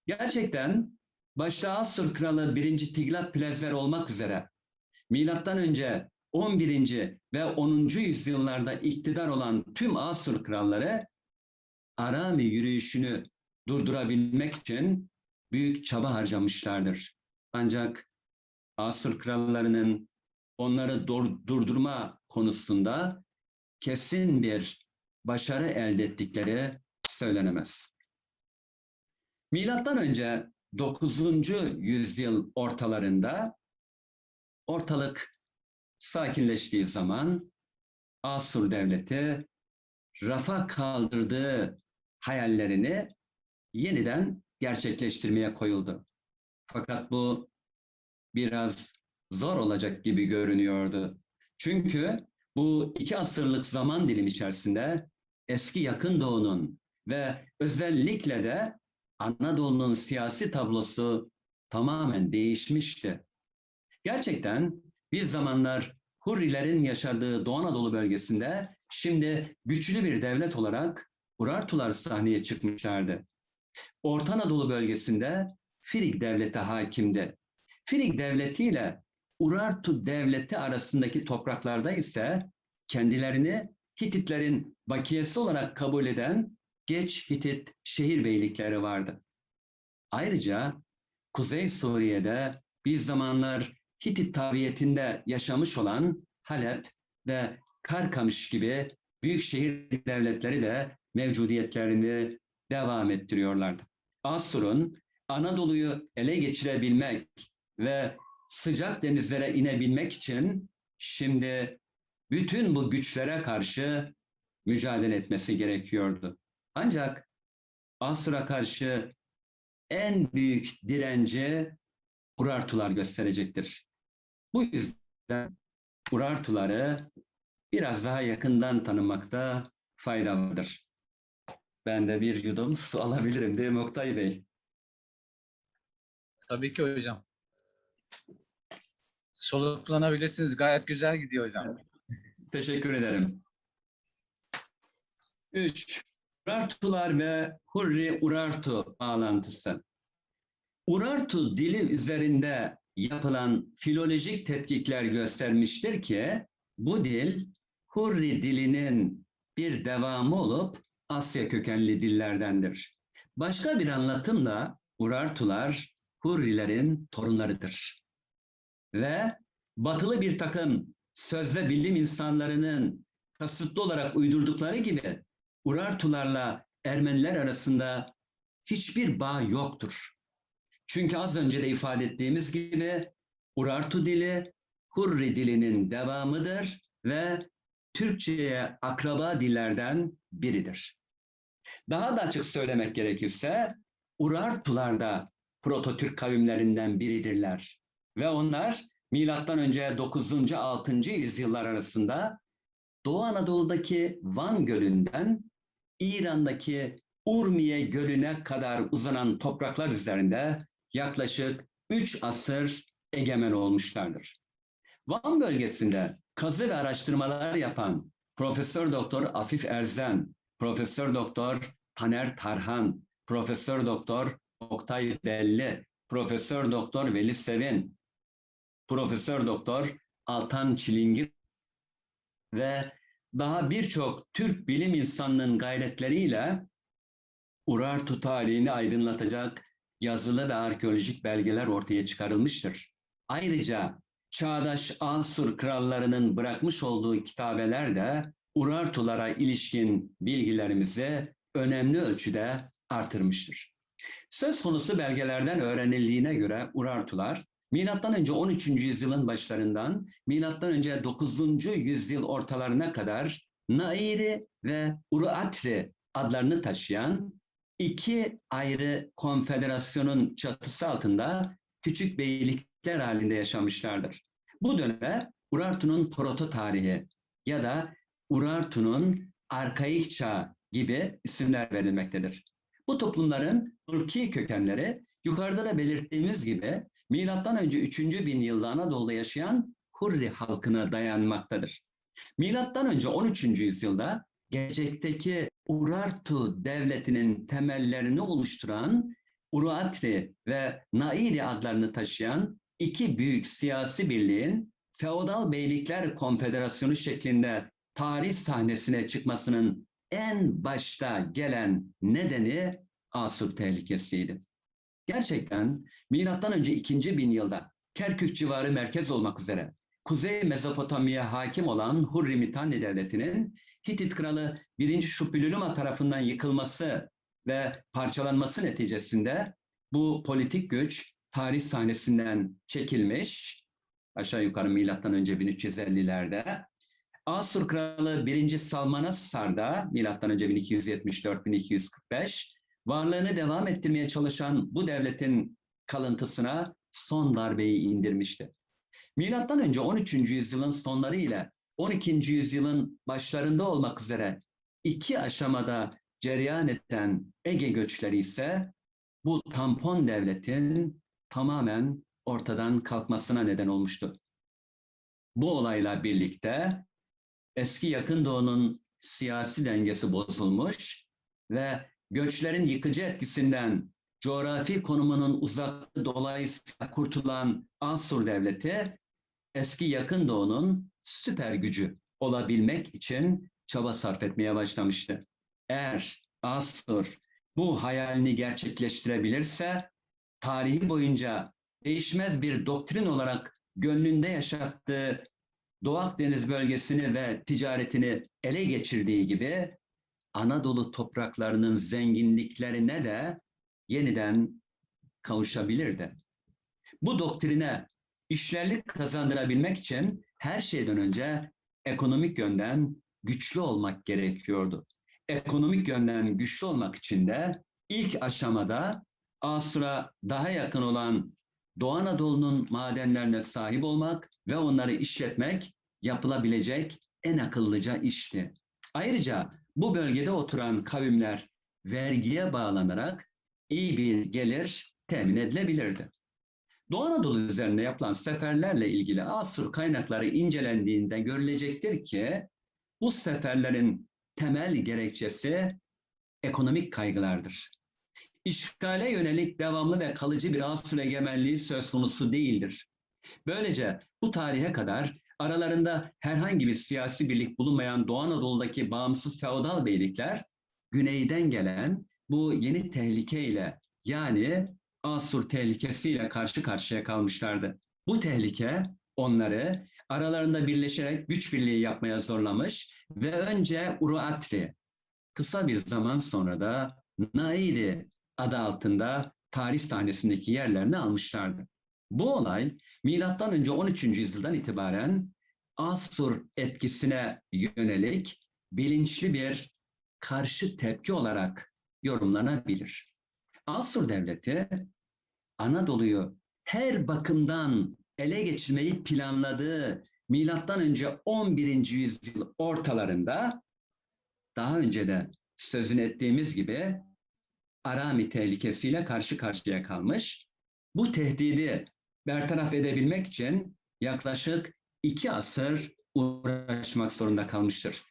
Gerçekten başta Asur kralı 1. Tiglat-Pileser olmak üzere milattan önce 11. ve 10. yüzyıllarda iktidar olan tüm Asur kralları Arami yürüyüşünü durdurabilmek için büyük çaba harcamışlardır. Ancak Asur krallarının onları durdurma konusunda kesin bir başarı elde ettikleri söylenemez. Milattan önce 9. yüzyıl ortalarında ortalık sakinleştiği zaman Asur devleti rafa kaldırdığı hayallerini yeniden gerçekleştirmeye koyuldu. Fakat bu biraz zor olacak gibi görünüyordu. Çünkü bu 2 asırlık zaman dilimi içerisinde eski Yakın Doğu'nun ve özellikle de Anadolu'nun siyasi tablosu tamamen değişmişti. Gerçekten bir zamanlar Hurrilerin yaşadığı Doğu Anadolu bölgesinde şimdi güçlü bir devlet olarak Urartular sahneye çıkmışlardı. Orta Anadolu bölgesinde Frig devleti hakimdi. Frig devleti ile Urartu devleti arasındaki topraklarda ise kendilerini Hititlerin bakiyesi olarak kabul eden geç Hitit şehir beylikleri vardı. Ayrıca Kuzey Suriye'de bir zamanlar Hitit tabiyetinde yaşamış olan Halep ve Karkamış gibi büyük şehir devletleri de mevcudiyetlerini devam ettiriyorlardı. Asur'un Anadolu'yu ele geçirebilmek ve sıcak denizlere inebilmek için şimdi bütün bu güçlere karşı mücadele etmesi gerekiyordu. Ancak Asur'a karşı en büyük direnci Urartular gösterecektir. Bu yüzden Urartuları biraz daha yakından tanımakta fayda vardır. Ben de bir yudum su alabilirim değil mi Oktay Bey? Tabii ki hocam. Soluklanabilirsiniz. Gayet güzel gidiyor hocam. Teşekkür ederim. 3. Urartular ve Hurri-Urartu bağlantısı. Urartu dili üzerinde yapılan filolojik tetkikler göstermiştir ki bu dil Hurri dilinin bir devamı olup Asya kökenli dillerdendir. Başka bir anlatımla Urartular Hurrilerin torunlarıdır. Ve batılı bir takım sözde bilim insanlarının kasıtlı olarak uydurdukları gibi Urartularla Ermeniler arasında hiçbir bağ yoktur. Çünkü az önce de ifade ettiğimiz gibi Urartu dili Hurri dilinin devamıdır ve Türkçe'ye akraba dillerden biridir. Daha da açık söylemek gerekirse Urartular da Proto-Türk kavimlerinden biridirler ve onlar milattan önce 9. 6. yüzyıllar arasında Doğu Anadolu'daki Van Gölü'nden İran'daki Urmiye Gölü'ne kadar uzanan topraklar üzerinde yaklaşık 3 asır egemen olmuşlardır. Van bölgesinde kazı ve araştırmalar yapan Profesör Doktor Afif Erzen, Profesör Doktor Taner Tarhan, Profesör Doktor Oktay Belli, Profesör Doktor Veli Sevin, Profesör Doktor Altan Çilingir ve daha birçok Türk bilim insanının gayretleriyle Urartu tarihini aydınlatacak yazılı ve arkeolojik belgeler ortaya çıkarılmıştır. Ayrıca çağdaş Asur krallarının bırakmış olduğu kitabeler de Urartulara ilişkin bilgilerimizi önemli ölçüde artırmıştır. Söz konusu belgelerden öğrenildiğine göre Urartular milattan önce 13. yüzyılın başlarından milattan önce 9. yüzyıl ortalarına kadar Nairi ve Uruatri adlarını taşıyan iki ayrı konfederasyonun çatısı altında küçük beylikler halinde yaşamışlardır. Bu döneme Urartu'nun proto tarihi ya da Urartu'nun arkaik çağ gibi isimler verilmektedir. Bu toplumların ırki kökenleri yukarıda da belirttiğimiz gibi milattan önce 3. bin yılda Anadolu'da yaşayan Hurri halkına dayanmaktadır. Milattan önce 13. yüzyılda gelecekteki Urartu devletinin temellerini oluşturan Uruatri ve Nairi adlarını taşıyan iki büyük siyasi birliğin feodal beylikler konfederasyonu şeklinde tarih sahnesine çıkmasının en başta gelen nedeni Asur tehlikesiydi. Gerçekten milattan önce 2. bin yılda Kerkük civarı merkez olmak üzere Kuzey Mezopotamya'ya hakim olan Hurri Mitanni Devleti'nin Hitit kralı 1. Şupilüluma tarafından yıkılması ve parçalanması neticesinde bu politik güç tarih sahnesinden çekilmiş, aşağı yukarı milattan önce 1350'lerde. Asur kralı 1. Salmanasar da milattan önce 1274-1245 varlığını devam ettirmeye çalışan bu devletin kalıntısına son darbeyi indirmişti. Milattan önce 13. yüzyılın sonları ile 12. yüzyılın başlarında olmak üzere iki aşamada cereyan eden Ege göçleri ise bu tampon devletin tamamen ortadan kalkmasına neden olmuştu. Bu olayla birlikte eski Yakın Doğu'nun siyasi dengesi bozulmuş ve göçlerin yıkıcı etkisinden coğrafi konumunun uzaklığı dolayısıyla kurtulan Asur Devleti, eski Yakın Doğu'nun süper gücü olabilmek için çaba sarf etmeye başlamıştı. Eğer Asur bu hayalini gerçekleştirebilirse, tarihi boyunca değişmez bir doktrin olarak gönlünde yaşattığı Doğu Akdeniz bölgesini ve ticaretini ele geçirdiği gibi Anadolu topraklarının zenginliklerine de yeniden kavuşabilirdi. Bu doktrine işlerlik kazandırabilmek için her şeyden önce ekonomik yönden güçlü olmak gerekiyordu. Ekonomik yönden güçlü olmak için de ilk aşamada Asur'a daha yakın olan Doğu Anadolu'nun madenlerine sahip olmak ve onları işletmek yapılabilecek en akıllıca işti. Ayrıca bu bölgede oturan kavimler vergiye bağlanarak iyi bir gelir temin edilebilirdi. Doğu Anadolu üzerine yapılan seferlerle ilgili Asur kaynakları incelendiğinde görülecektir ki bu seferlerin temel gerekçesi ekonomik kaygılardır. İşgale yönelik devamlı ve kalıcı bir Asur egemenliği söz konusu değildir. Böylece bu tarihe kadar aralarında herhangi bir siyasi birlik bulunmayan Doğu Anadolu'daki bağımsız feodal beylikler güneyden gelen bu yeni tehlikeyle, yani Asur tehlikesiyle karşı karşıya kalmışlardı. Bu tehlike onları aralarında birleşerek güç birliği yapmaya zorlamış ve önce Uruatri, kısa bir zaman sonra da Nairi adı altında tarih sahnesindeki yerlerini almışlardı. Bu olay milattan önce 13. yüzyıldan itibaren Asur etkisine yönelik bilinçli bir karşı tepki olarak yorumlanabilir. Asur devleti Anadolu'yu her bakımdan ele geçirmeyi planladığı milattan önce 11. yüzyıl ortalarında daha önce de sözünü ettiğimiz gibi Arami tehlikesiyle karşı karşıya kalmış. Bu tehdidi bertaraf edebilmek için yaklaşık 2 asır uğraşmak zorunda kalmıştır.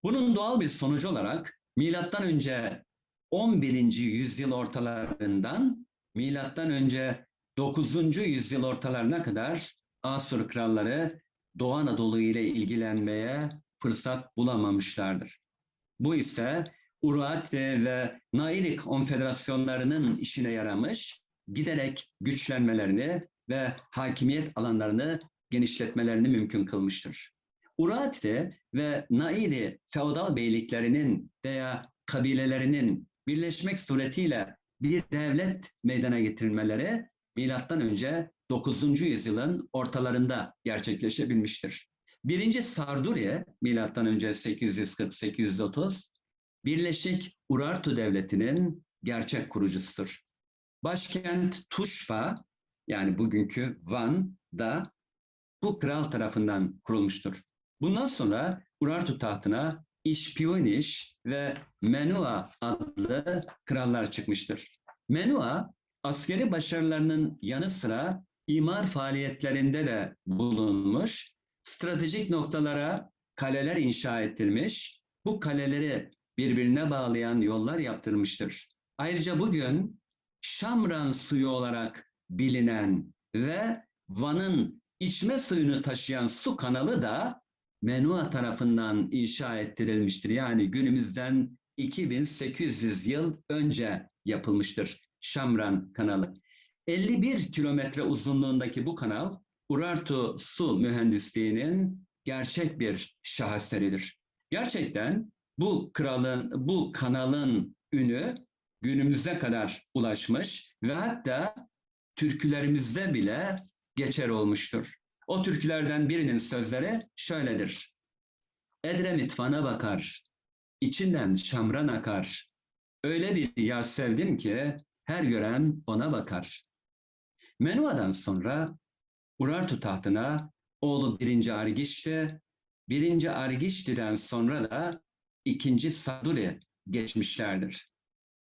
Bunun doğal bir sonucu olarak milattan önce 11. yüzyıl ortalarından milattan önce 9. yüzyıl ortalarına kadar Asur kralları Doğu Anadolu ile ilgilenmeye fırsat bulamamışlardır. Bu ise Urartu ve Nairi konfederasyonlarının işine yaramış, giderek güçlenmelerini ve hakimiyet alanlarını genişletmelerini mümkün kılmıştır. Urartu ve Nairi feodal beyliklerinin veya kabilelerinin birleşmek suretiyle bir devlet meydana getirilmeleri milattan önce 9. yüzyılın ortalarında gerçekleşebilmiştir. Birinci Sardurya milattan önce 840-830 Birleşik Urartu Devleti'nin gerçek kurucusudur. Başkent Tuşfa yani bugünkü Van'da bu kral tarafından kurulmuştur. Bundan sonra Urartu tahtına İşpiyoniş ve Menua adlı krallar çıkmıştır. Menua askeri başarılarının yanı sıra imar faaliyetlerinde de bulunmuş, stratejik noktalara kaleler inşa ettirmiş, bu kaleleri birbirine bağlayan yollar yaptırmıştır. Ayrıca bugün Şamran suyu olarak bilinen ve Van'ın içme suyunu taşıyan su kanalı da Menua tarafından inşa ettirilmiştir. Yani günümüzden 2800 yıl önce yapılmıştır Şamran kanalı. 51 kilometre uzunluğundaki bu kanal Urartu su mühendisliğinin gerçek bir şaheseridir. Gerçekten bu kanalın ünü günümüze kadar ulaşmış ve hatta türkülerimizde bile geçer olmuştur. O türkülerden birinin sözleri şöyledir. Edremit Van'a bakar, içinden şamran akar. Öyle bir yar sevdim ki her gören ona bakar. Menua'dan sonra Urartu tahtına oğlu 1. Argişti, 1. Argişti'den sonra da 2. Sarduri geçmişlerdir.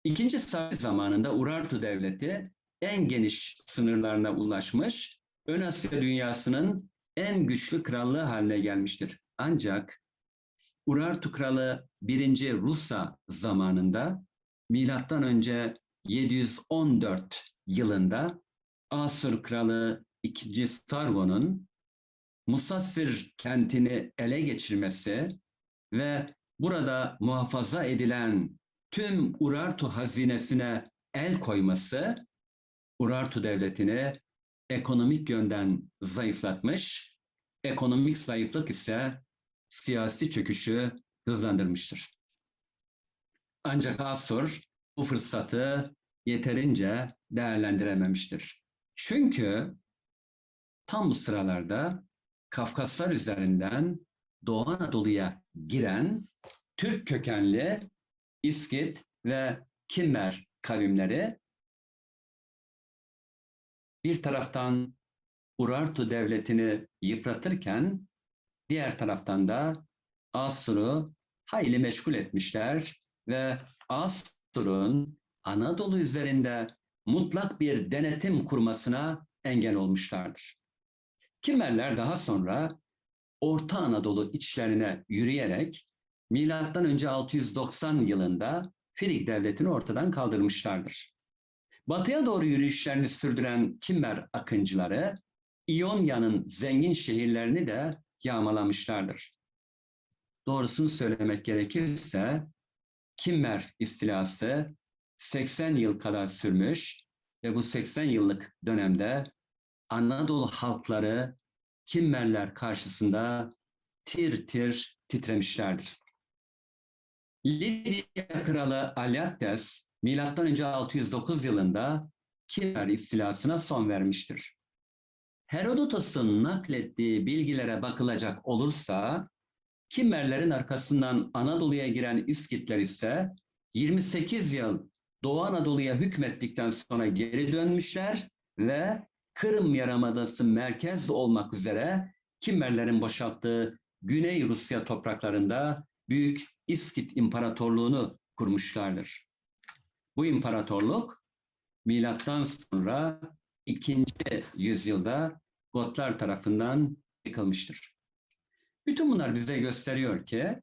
2. Sarduri zamanında Urartu devleti en geniş sınırlarına ulaşmış, Ön Asya dünyasının en güçlü krallığı haline gelmiştir. Ancak Urartu kralı 1. Rusa zamanında milattan önce 714 yılında Asur kralı 2. Sargon'un Musassir kentini ele geçirmesi ve burada muhafaza edilen tüm Urartu hazinesine el koyması Urartu devletini ekonomik yönden zayıflatmış, ekonomik zayıflık ise siyasi çöküşü hızlandırmıştır. Ancak Asur bu fırsatı yeterince değerlendirememiştir. Çünkü tam bu sıralarda Kafkaslar üzerinden Doğu Anadolu'ya giren Türk kökenli İskit ve Kimmer kavimleri bir taraftan Urartu devletini yıpratırken diğer taraftan da Asur'u hayli meşgul etmişler ve Asur'un Anadolu üzerinde mutlak bir denetim kurmasına engel olmuşlardır. Kimmerler daha sonra Orta Anadolu içlerine yürüyerek milattan önce 690 yılında Frig devletini ortadan kaldırmışlardır. Batıya doğru yürüyüşlerini sürdüren Kimmer akıncıları İonya'nın zengin şehirlerini de yağmalamışlardır. Doğrusunu söylemek gerekirse Kimmer istilası 80 yıl kadar sürmüş ve bu 80 yıllık dönemde Anadolu halkları Kimmerler karşısında tir tir titremişlerdir. Lidya kralı Alyattes milattan önce 609 yılında Kimmer istilasına son vermiştir. Herodotos'un naklettiği bilgilere bakılacak olursa Kimmerlerin arkasından Anadolu'ya giren İskitler ise 28 yıl Doğu Anadolu'ya hükmettikten sonra geri dönmüşler ve Kırım Yarımadası merkez olmak üzere Kimmerlerin boşalttığı Güney Rusya topraklarında Büyük İskit İmparatorluğunu kurmuşlardır. Bu imparatorluk milattan sonra 2. yüzyılda Gotlar tarafından yıkılmıştır. Bütün bunlar bize gösteriyor ki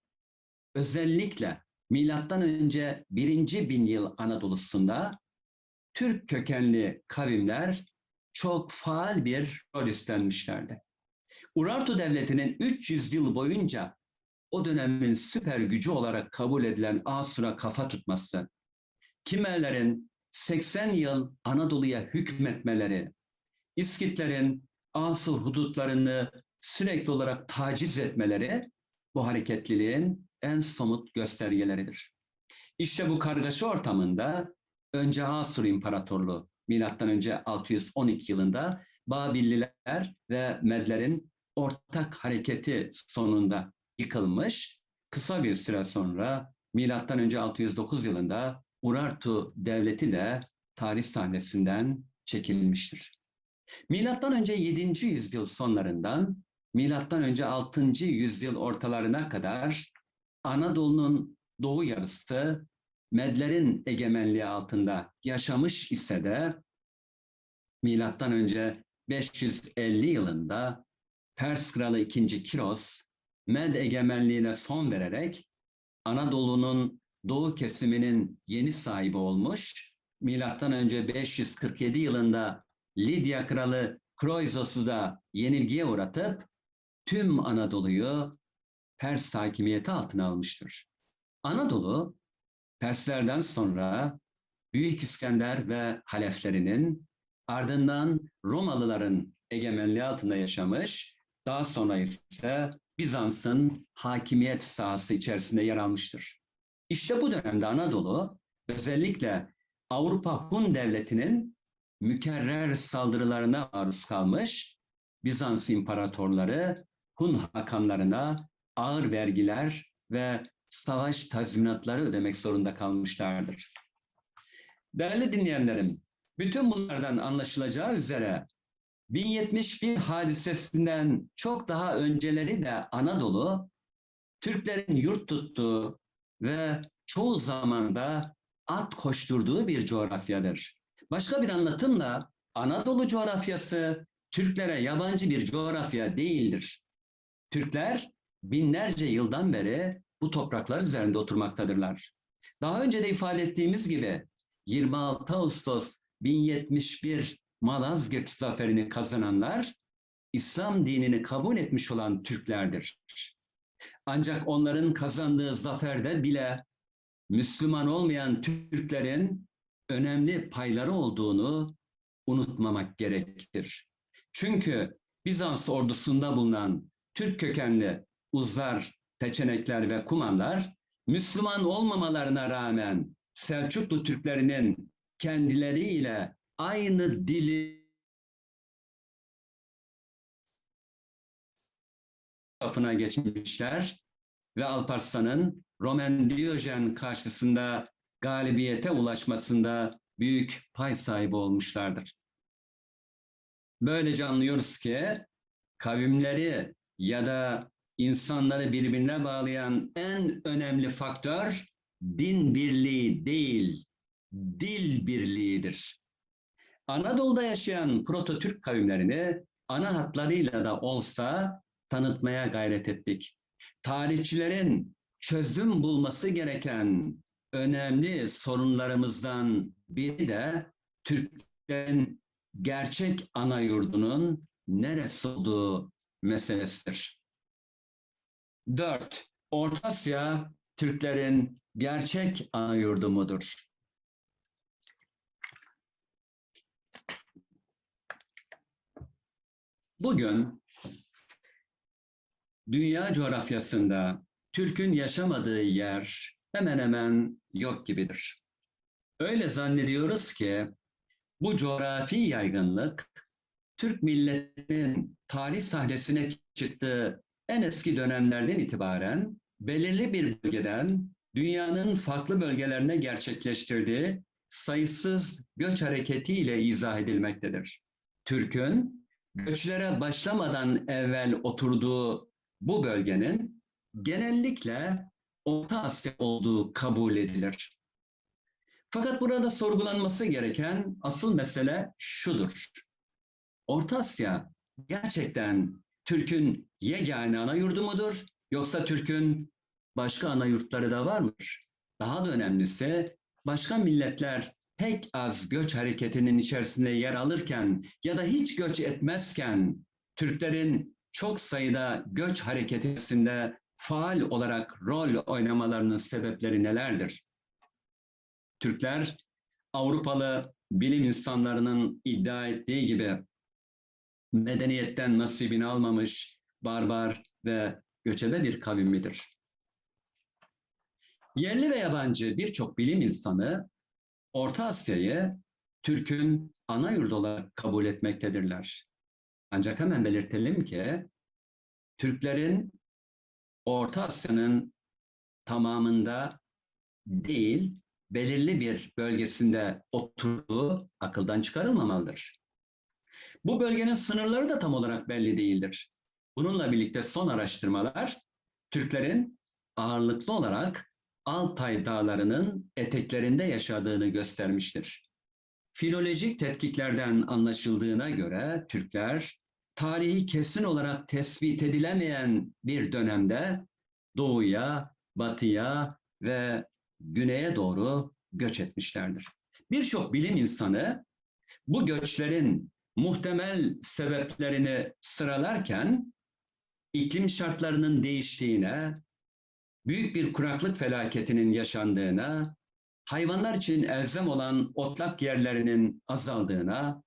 özellikle milattan önce 1. bin yıl Anadolu'sunda Türk kökenli kavimler çok faal bir rol üstlenmişlerdi. Urartu Devleti'nin 300 yıl boyunca o dönemin süper gücü olarak kabul edilen Asur'a kafa tutması, Kimmerlerin 80 yıl Anadolu'ya hükmetmeleri, İskitlerin Asur hudutlarını sürekli olarak taciz etmeleri bu hareketliliğin en somut göstergeleridir. İşte bu kargaşa ortamında önce Asur İmparatorluğu milattan önce 612 yılında Babilliler ve Medlerin ortak hareketi sonunda yıkılmış. Kısa bir süre sonra milattan önce 609 yılında Urartu Devleti de tarih sahnesinden çekilmiştir. Milattan önce 7. yüzyıl sonlarından milattan önce 6. yüzyıl ortalarına kadar Anadolu'nun doğu yarısı Medlerin egemenliği altında yaşamış ise de milattan önce 550 yılında Pers Kralı 2. Kiros Med egemenliğine son vererek Anadolu'nun doğu kesiminin yeni sahibi olmuş. Milattan önce 547 yılında Lidya Kralı Kroizos'u da yenilgiye uğratıp tüm Anadolu'yu Pers hakimiyeti altına almıştır. Anadolu, Perslerden sonra Büyük İskender ve haleflerinin, ardından Romalıların egemenliği altında yaşamış, daha sonra ise Bizans'ın hakimiyet sahası içerisinde yer almıştır. İşte bu dönemde Anadolu, özellikle Avrupa Hun Devleti'nin mükerrer saldırılarına maruz kalmış, Bizans imparatorları Hun hakanlarına ağır vergiler ve savaş tazminatları ödemek zorunda kalmışlardır. Değerli dinleyenlerim, bütün bunlardan anlaşılacağı üzere 1071 hadisesinden çok daha önceleri de Anadolu, Türklerin yurt tuttuğu ve çoğu zamanda at koşturduğu bir coğrafyadır. Başka bir anlatımla Anadolu coğrafyası Türklere yabancı bir coğrafya değildir. Türkler binlerce yıldan beri bu topraklar üzerinde oturmaktadırlar. Daha önce de ifade ettiğimiz gibi 26 Ağustos 1071 Malazgirt zaferini kazananlar İslam dinini kabul etmiş olan Türklerdir. Ancak onların kazandığı zaferde bile Müslüman olmayan Türklerin önemli payları olduğunu unutmamak gerekir. Çünkü Bizans ordusunda bulunan Türk kökenli Uzlar, Peçenekler ve Kumanlar Müslüman olmamalarına rağmen Selçuklu Türklerinin kendileriyle aynı dili tarafına geçmişler ve Alparslan'ın Roman Diyojen karşısında galibiyete ulaşmasında büyük pay sahibi olmuşlardır. Böylece anlıyoruz ki kavimleri ya da insanları birbirine bağlayan en önemli faktör din birliği değil, dil birliğidir. Anadolu'da yaşayan Proto-Türk kavimlerini ana hatlarıyla da olsa tanıtmaya gayret ettik. Tarihçilerin çözüm bulması gereken önemli sorunlarımızdan biri de Türklerin gerçek ana yurdunun neresi olduğu meselesidir. 4. Orta Asya Türklerin gerçek ana yurdu mudur? Bugün dünya coğrafyasında Türk'ün yaşamadığı yer hemen hemen yok gibidir. Öyle zannediyoruz ki bu coğrafi yaygınlık Türk milletinin tarih sahnesine çıktığı en eski dönemlerden itibaren belirli bir bölgeden dünyanın farklı bölgelerine gerçekleştirdiği sayısız göç hareketiyle izah edilmektedir. Türk'ün göçlere başlamadan evvel oturduğu bu bölgenin genellikle Orta Asya olduğu kabul edilir. Fakat burada sorgulanması gereken asıl mesele şudur. Orta Asya gerçekten Türk'ün yegane ana yurdu mudur? Yoksa Türk'ün başka ana yurtları da var mıdır? Daha da önemlisi başka milletler pek az göç hareketinin içerisinde yer alırken ya da hiç göç etmezken Türklerin çok sayıda göç hareketinde faal olarak rol oynamalarının sebepleri nelerdir? Türkler Avrupalı bilim insanlarının iddia ettiği gibi medeniyetten nasibini almamış barbar ve göçebe bir kavim midir? Yerli ve yabancı birçok bilim insanı Orta Asya'yı Türk'ün ana yurdu olarak kabul etmektedirler. Ancak hemen belirtelim ki Türklerin Orta Asya'nın tamamında değil, belirli bir bölgesinde oturduğu akıldan çıkarılmamalıdır. Bu bölgenin sınırları da tam olarak belli değildir. Bununla birlikte son araştırmalar Türklerin ağırlıklı olarak Altay Dağları'nın eteklerinde yaşadığını göstermiştir. Filolojik tetkiklerden anlaşıldığına göre Türkler tarihi kesin olarak tespit edilemeyen bir dönemde doğuya, batıya ve güneye doğru göç etmişlerdir. Birçok bilim insanı bu göçlerin muhtemel sebeplerini sıralarken iklim şartlarının değiştiğine, büyük bir kuraklık felaketinin yaşandığına, hayvanlar için elzem olan otlak yerlerinin azaldığına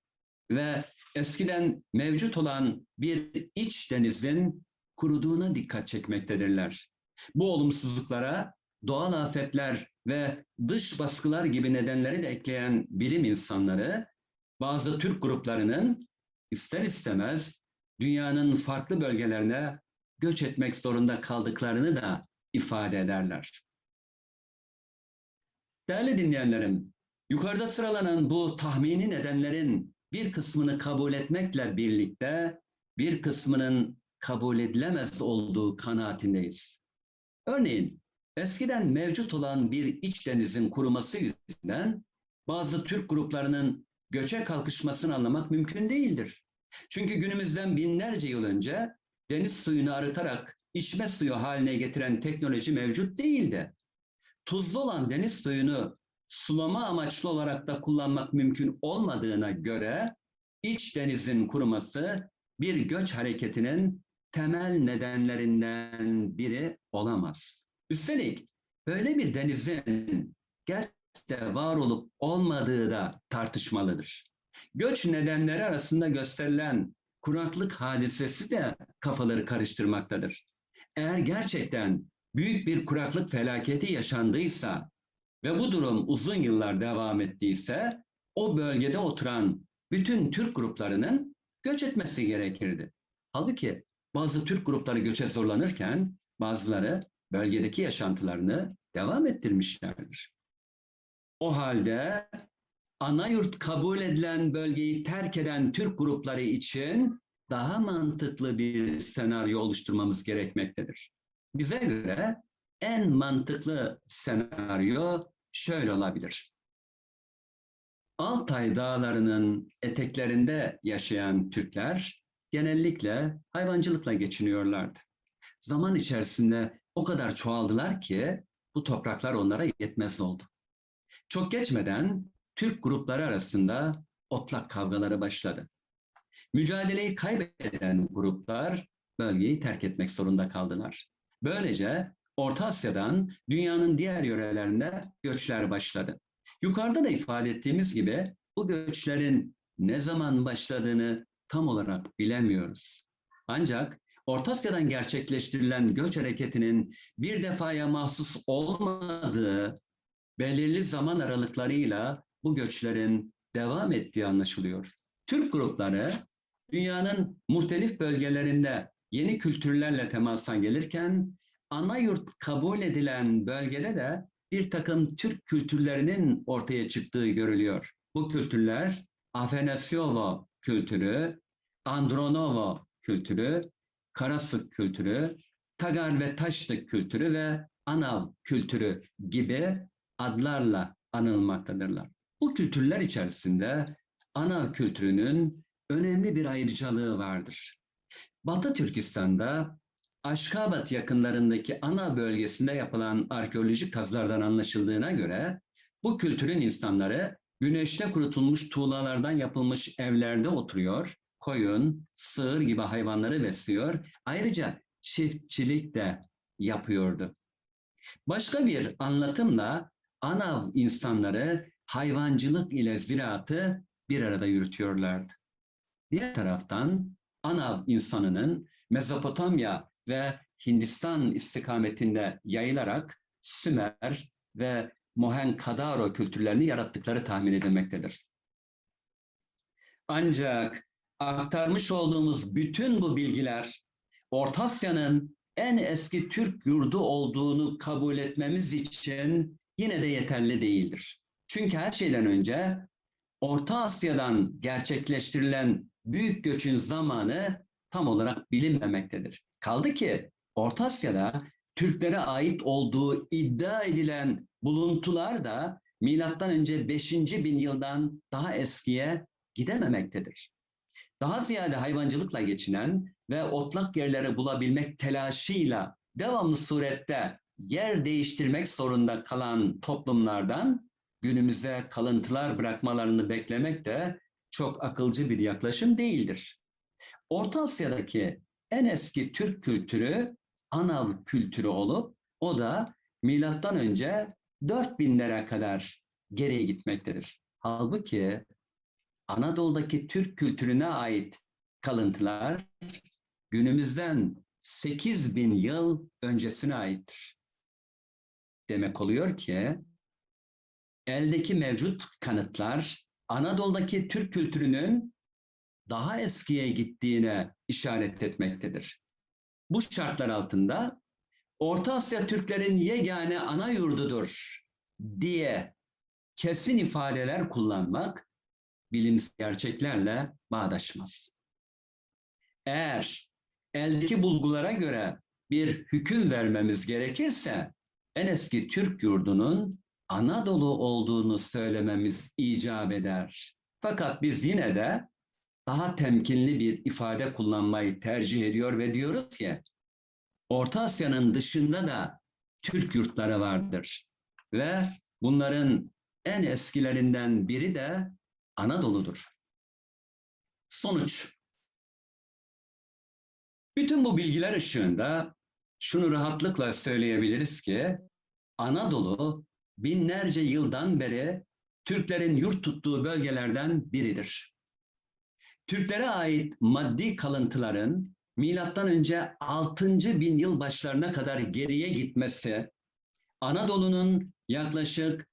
ve eskiden mevcut olan bir iç denizin kuruduğuna dikkat çekmektedirler. Bu olumsuzluklara doğal afetler ve dış baskılar gibi nedenleri de ekleyen bilim insanları, bazı Türk gruplarının ister istemez dünyanın farklı bölgelerine göç etmek zorunda kaldıklarını da ifade ederler. Değerli dinleyenlerim, yukarıda sıralanan bu tahmini nedenlerin bir kısmını kabul etmekle birlikte bir kısmının kabul edilemez olduğu kanaatindeyiz. Örneğin eskiden mevcut olan bir iç denizin kuruması yüzünden bazı Türk gruplarının göçe kalkışmasını anlamak mümkün değildir. Çünkü günümüzden binlerce yıl önce deniz suyunu arıtarak içme suyu haline getiren teknoloji mevcut değildi. Tuzlu olan deniz suyunu sulama amaçlı olarak da kullanmak mümkün olmadığına göre iç denizin kuruması bir göç hareketinin temel nedenlerinden biri olamaz. Üstelik böyle bir denizin gerçekten var olup olmadığı da tartışmalıdır. Göç nedenleri arasında gösterilen kuraklık hadisesi de kafaları karıştırmaktadır. Eğer gerçekten büyük bir kuraklık felaketi yaşandıysa ve bu durum uzun yıllar devam ettiyse o bölgede oturan bütün Türk gruplarının göç etmesi gerekirdi. Halbuki bazı Türk grupları göçe zorlanırken bazıları bölgedeki yaşantılarını devam ettirmişlerdir. O halde ana yurt kabul edilen bölgeyi terk eden Türk grupları için daha mantıklı bir senaryo oluşturmamız gerekmektedir. Bize göre en mantıklı senaryo şöyle olabilir. Altay Dağları'nın eteklerinde yaşayan Türkler genellikle hayvancılıkla geçiniyorlardı. Zaman içerisinde o kadar çoğaldılar ki bu topraklar onlara yetmez oldu. Çok geçmeden Türk grupları arasında otlak kavgaları başladı. Mücadeleyi kaybeden gruplar bölgeyi terk etmek zorunda kaldılar. Böylece Orta Asya'dan dünyanın diğer yörelerine göçler başladı. Yukarıda da ifade ettiğimiz gibi bu göçlerin ne zaman başladığını tam olarak bilemiyoruz. Ancak Orta Asya'dan gerçekleştirilen göç hareketinin bir defaya mahsus olmadığı belirli zaman aralıklarıyla bu göçlerin devam ettiği anlaşılıyor. Türk grupları dünyanın muhtelif bölgelerinde yeni kültürlerle temasa gelirken ana yurt kabul edilen bölgede de bir takım Türk kültürlerinin ortaya çıktığı görülüyor. Bu kültürler Afenasyovo kültürü, Andronovo kültürü, Karasuk kültürü, Tagar ve Taşlık kültürü ve Anav kültürü gibi adlarla anılmaktadırlar. Bu kültürler içerisinde Anav kültürünün önemli bir ayrıcalığı vardır. Batı Türkistan'da Aşkabat yakınlarındaki Ana bölgesinde yapılan arkeolojik kazılardan anlaşıldığına göre bu kültürün insanları güneşte kurutulmuş tuğlalardan yapılmış evlerde oturuyor, koyun, sığır gibi hayvanları besliyor. Ayrıca çiftçilik de yapıyordu. Başka bir anlatımla Anav insanları hayvancılık ile ziraatı bir arada yürütüyorlardı. Diğer taraftan Anav insanının Mezopotamya ve Hindistan istikametinde yayılarak Sümer ve Mohenjo-daro kültürlerini yarattıkları tahmin edilmektedir. Ancak aktarmış olduğumuz bütün bu bilgiler Orta Asya'nın en eski Türk yurdu olduğunu kabul etmemiz için yine de yeterli değildir. Çünkü her şeyden önce Orta Asya'dan gerçekleştirilen büyük göçün zamanı tam olarak bilinmemektedir. Kaldı ki Orta Asya'da Türklere ait olduğu iddia edilen buluntular da milattan önce 5. bin yıldan daha eskiye gidememektedir. Daha ziyade hayvancılıkla geçinen ve otlak yerleri bulabilmek telaşıyla devamlı surette yer değiştirmek zorunda kalan toplumlardan günümüze kalıntılar bırakmalarını beklemek de çok akılcı bir yaklaşım değildir. Orta Asya'daki en eski Türk kültürü Anav kültürü olup o da milattan önce 4000'lere kadar geriye gitmektedir. Halbuki Anadolu'daki Türk kültürüne ait kalıntılar günümüzden 8000 yıl öncesine aittir. Demek oluyor ki eldeki mevcut kanıtlar Anadolu'daki Türk kültürünün daha eskiye gittiğine işaret etmektedir. Bu şartlar altında Orta Asya Türklerin yegane ana yurdudur diye kesin ifadeler kullanmak bilimsel gerçeklerle bağdaşmaz. Eğer eldeki bulgulara göre bir hüküm vermemiz gerekirse en eski Türk yurdunun Anadolu olduğunu söylememiz icap eder. Fakat biz yine de daha temkinli bir ifade kullanmayı tercih ediyor ve diyoruz ki Orta Asya'nın dışında da Türk yurtları vardır ve bunların en eskilerinden biri de Anadolu'dur. Sonuç. Bütün bu bilgiler ışığında şunu rahatlıkla söyleyebiliriz ki Anadolu binlerce yıldan beri Türklerin yurt tuttuğu bölgelerden biridir. Türklere ait maddi kalıntıların milattan önce 6. bin yıl başlarına kadar geriye gitmesi, Anadolu'nun yaklaşık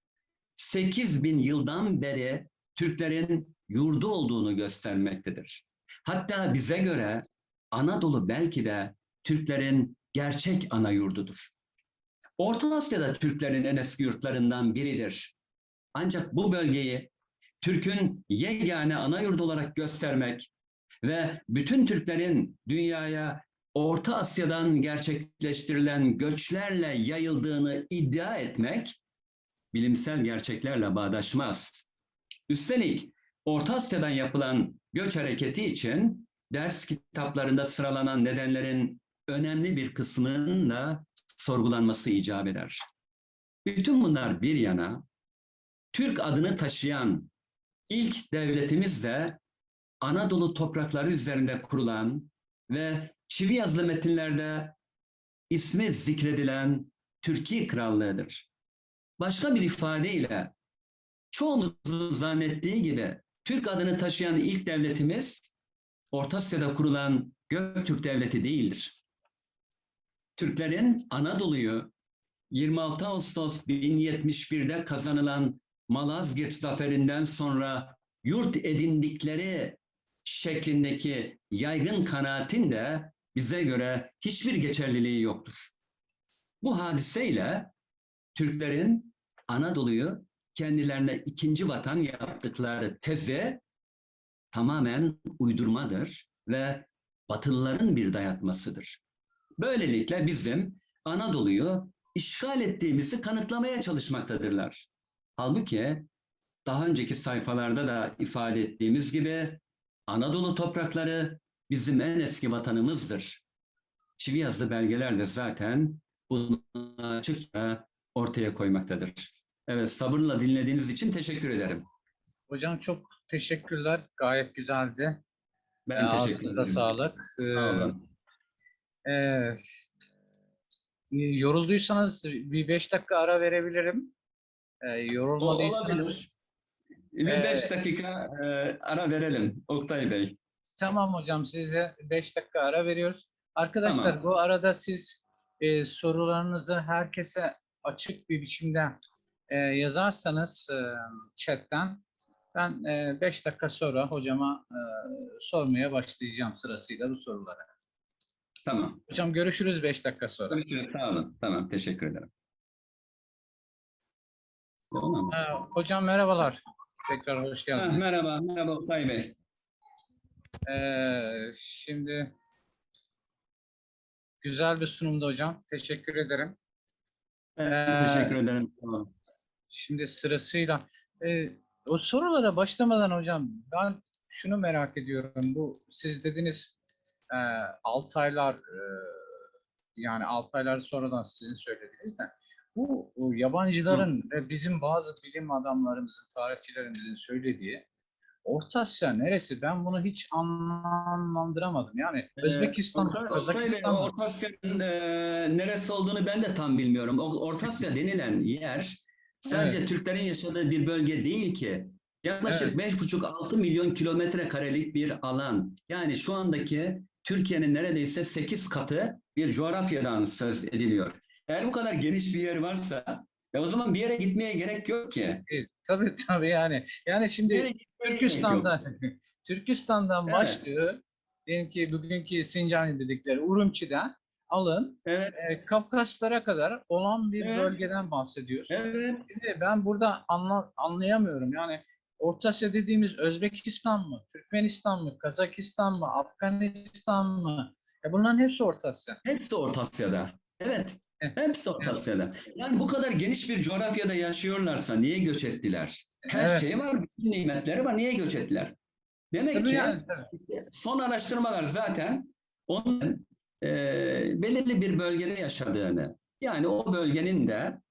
8000 yıldan beri Türklerin yurdu olduğunu göstermektedir. Hatta bize göre Anadolu belki de Türklerin gerçek ana yurdudur. Orta Asya'da Türklerin en eski yurtlarından biridir. Ancak bu bölgeyi Türk'ün yegane ana yurdu olarak göstermek ve bütün Türklerin dünyaya Orta Asya'dan gerçekleştirilen göçlerle yayıldığını iddia etmek bilimsel gerçeklerle bağdaşmaz. Üstelik Orta Asya'dan yapılan göç hareketi için ders kitaplarında sıralanan nedenlerin önemli bir kısmının da sorgulanması icap eder. Bütün bunlar bir yana, Türk adını taşıyan ilk devletimiz de Anadolu toprakları üzerinde kurulan ve çivi yazılı metinlerde ismi zikredilen Türkiye Krallığı'dır. Başka bir ifadeyle çoğumuzun zannettiği gibi Türk adını taşıyan ilk devletimiz Orta Asya'da kurulan Göktürk Devleti değildir. Türklerin Anadolu'yu 26 Ağustos 1071'de kazanılan Malazgirt zaferinden sonra yurt edindikleri şeklindeki yaygın kanaatin de bize göre hiçbir geçerliliği yoktur. Bu hadiseyle Türklerin Anadolu'yu kendilerine ikinci vatan yaptıkları tezi tamamen uydurmadır ve Batılıların bir dayatmasıdır. Böylelikle bizim Anadolu'yu işgal ettiğimizi kanıtlamaya çalışmaktadırlar. Halbuki daha önceki sayfalarda da ifade ettiğimiz gibi Anadolu toprakları bizim en eski vatanımızdır. Çivi yazılı belgeler de zaten bunu açıkça ortaya koymaktadır. Evet, sabırla dinlediğiniz için teşekkür ederim. Hocam çok teşekkürler. Gayet güzeldi. Ben teşekkür Ağzınıza ederim. sağlık. Sağ olun. Evet. Yorulduysanız bir 5 dakika ara verebilirim. Yorulmadıysanız. Olabilir. Bir Ee, 5 dakika ara verelim Oktay Bey. Tamam hocam, size 5 dakika ara veriyoruz. Arkadaşlar Tamam. bu arada siz sorularınızı herkese açık bir biçimde yazarsanız chatten ben 5 dakika sonra hocama sormaya başlayacağım sırasıyla bu soruları. Tamam. Hocam görüşürüz 5 dakika sonra. Görüşürüz. Sağ olun. Tamam. Teşekkür ederim. Tamam. Hocam merhabalar. Tekrar hoş geldiniz. Merhaba. Merhaba Oktay Bey. Şimdi güzel bir sunumdu hocam. Teşekkür ederim. Teşekkür ederim. Tamam. Şimdi sırasıyla o sorulara başlamadan hocam ben şunu merak ediyorum. Bu siz dediniz 6 aylar yani 6 aylar sonradan sizin söylediğiniz de bu yabancıların ve bizim bazı bilim adamlarımızın, tarihçilerimizin söylediği Orta Asya neresi? Ben bunu hiç anlamlandıramadım. Yani Özbekistan, Oktay Bey, Kazakistan mı? Orta Asya'nın neresi olduğunu ben de tam bilmiyorum. Orta Asya denilen yer sadece Evet. Türklerin yaşadığı bir bölge değil ki. Yaklaşık 5,5-6 milyon kilometre karelik bir alan. Yani şu andaki Türkiye'nin neredeyse 8 katı bir coğrafyadan söz ediliyor. Eğer bu kadar geniş bir yer varsa o zaman bir yere gitmeye gerek yok ki. Tabii yani. Yani Bir yere şimdi gitmeye gerek yok. Türkistan'dan Evet. başlıyor. Diyelim ki bugünkü Sincanlı dedikleri Urumçi'den alın Evet, Kafkaslara kadar olan bir Evet. bölgeden bahsediyoruz. evet. Şimdi ben burada anlayamıyorum. Yani Orta Asya dediğimiz Özbekistan mı, Türkmenistan mı, Kazakistan mı, Afganistan mı? Bunların hepsi Orta Asya. Hepsi Orta Asya'da. Evet, Evet. hepsi Orta Asya'da. Yani bu kadar geniş bir coğrafyada yaşıyorlarsa niye göç ettiler? Her Evet. şey var, bütün nimetleri var. Niye göç ettiler? Demek Tabii ki yani, tabii. işte son araştırmalar zaten onun belirli bir bölgede yaşadığını, yani o bölgenin de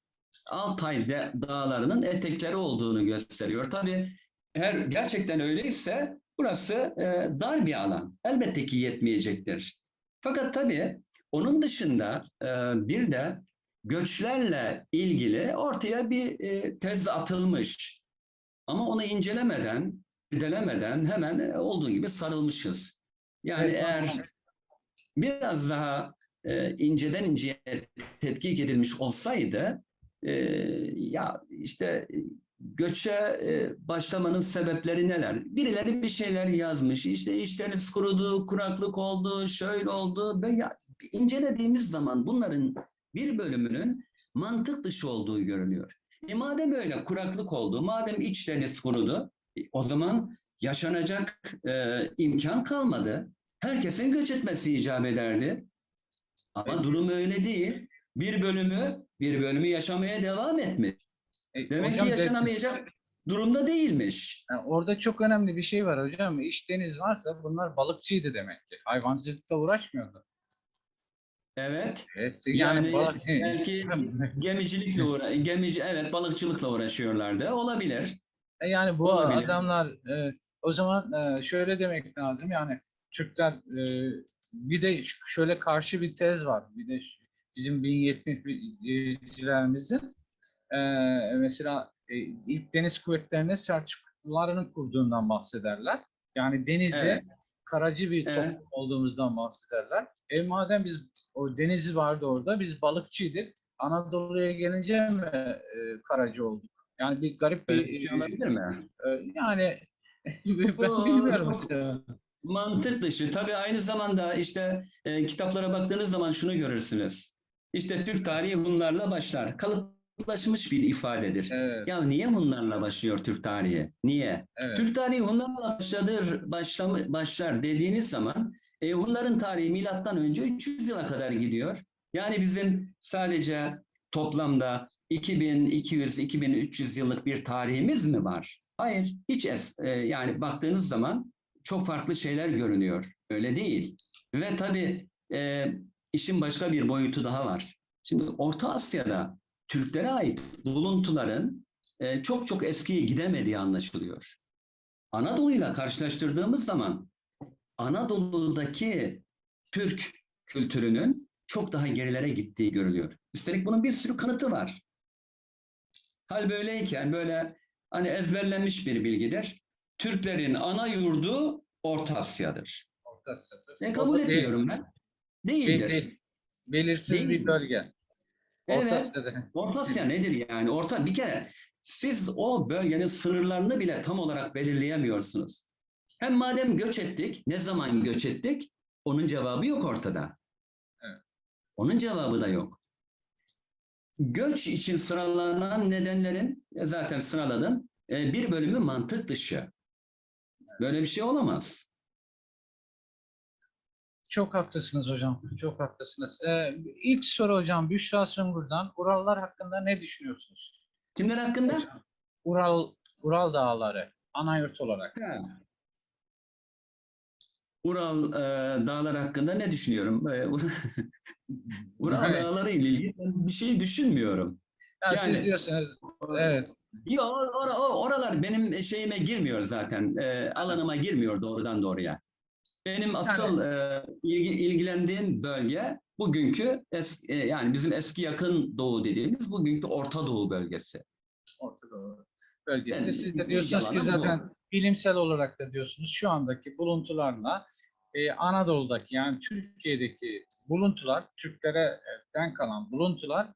Altay dağlarının etekleri olduğunu gösteriyor. Tabii eğer gerçekten öyleyse burası dar bir alan. Elbette ki yetmeyecektir. Fakat tabii onun dışında bir de göçlerle ilgili ortaya bir tez atılmış. Ama onu incelemeden, irdelemeden hemen olduğu gibi sarılmışız. Yani Evet, eğer biraz daha inceden inceye tetkik edilmiş olsaydı ya işte göçe başlamanın sebepleri neler? Birileri bir şeyler yazmış. İşte işleriniz kurudu, kuraklık oldu, şöyle oldu. Ya, incelediğimiz zaman bunların bir bölümünün mantık dışı olduğu görülüyor. Madem öyle kuraklık oldu, madem içleriniz kurudu, o zaman yaşanacak imkan kalmadı. Herkesin göç etmesi icap ederdi. Ama durum öyle değil. Bir bölümü yaşamaya devam etmiş. Demek hocam, ki yaşanamayacak durumda değilmiş. orada çok önemli bir şey var hocam. İç deniz varsa bunlar balıkçıydı demek ki. Hayvancılıkla uğraşmıyordu. Evet. Evet, Yani balık... belki evet, balıkçılıkla uğraşıyorlardı. Olabilir. Yani bu Olabilir. adamlar o zaman şöyle demek lazım. Yani Türkler bir de şöyle karşı bir tez var. Bir de bizim 1070'lerimizin mesela ilk deniz kuvvetlerine Selçukluların kurduğundan bahsederler. Yani denizi Evet. karacı bir Evet. toplum olduğumuzdan bahsederler. Madem biz o deniz vardı orada, biz balıkçıydık. Anadolu'ya gelince mi karacı olduk? Yani bir garip Böyle bir şey olabilir mi? yani ben Bu bilmiyorum. çok mantık dışı. Tabii aynı zamanda işte kitaplara baktığınız zaman şunu görürsünüz. İşte Türk tarihi bunlarla başlar. Kalıp somutlaşmış bir ifadedir. Evet, Ya niye Hunlarla başlıyor Türk tarihi? Niye? evet. Türk tarihi Hunlarla başlar dediğiniz zaman Hunların tarihi milattan önce 300 yıla kadar gidiyor. Yani bizim sadece toplamda 2200-2300 yıllık bir tarihimiz mi var? Hayır, hiç yani baktığınız zaman çok farklı şeyler görünüyor. Öyle değil. Ve tabii işin başka bir boyutu daha var. Şimdi Orta Asya'da Türklere ait buluntuların çok çok eskiye gidemediği anlaşılıyor. Anadolu'yla karşılaştırdığımız zaman Anadolu'daki Türk kültürünün çok daha gerilere gittiği görülüyor. Üstelik bunun bir sürü kanıtı var. Hal böyleyken böyle hani ezberlenmiş bir bilgidir. Türklerin ana yurdu Orta Asya'dır. Orta Asya'dır. Ne O kabul da etmiyorum ben. Değildir. belirsiz bir Değil. bölge. Orta Evet. Asya'da. Orta Asya nedir yani? Bir kere siz o bölgenin sınırlarını bile tam olarak belirleyemiyorsunuz. Hem madem göç ettik, ne zaman göç ettik? Onun cevabı yok ortada. Evet. Onun cevabı da yok. Göç için sıralanan nedenlerin zaten sıraladım. Bir bölümü mantık dışı. Böyle bir şey olamaz. Çok haklısınız hocam. Çok haklısınız. İlk soru hocam Büşra Sungur'dan. Urallar hakkında ne düşünüyorsunuz? Kimler hakkında? Hocam, Ural Dağları ana yurt olarak. Ha. Ural dağları hakkında ne düşünüyorum? Ural Evet. dağları ile ilgili ben bir şey düşünmüyorum. Yani siz Yani diyorsunuz, evet. oralar benim şeyime girmiyor zaten. Alanıma girmiyor doğrudan doğruya. Benim asıl ilgilendiğim bölge bugünkü yani bizim eski yakın doğu dediğimiz bugünkü Orta Doğu bölgesi. Orta Doğu bölgesi. Benim Siz de ilgi diyorsunuz ki alanım bu. zaten bilimsel olarak da diyorsunuz şu andaki buluntularla Anadolu'daki yani Türkiye'deki buluntular, Türklere denk kalan buluntular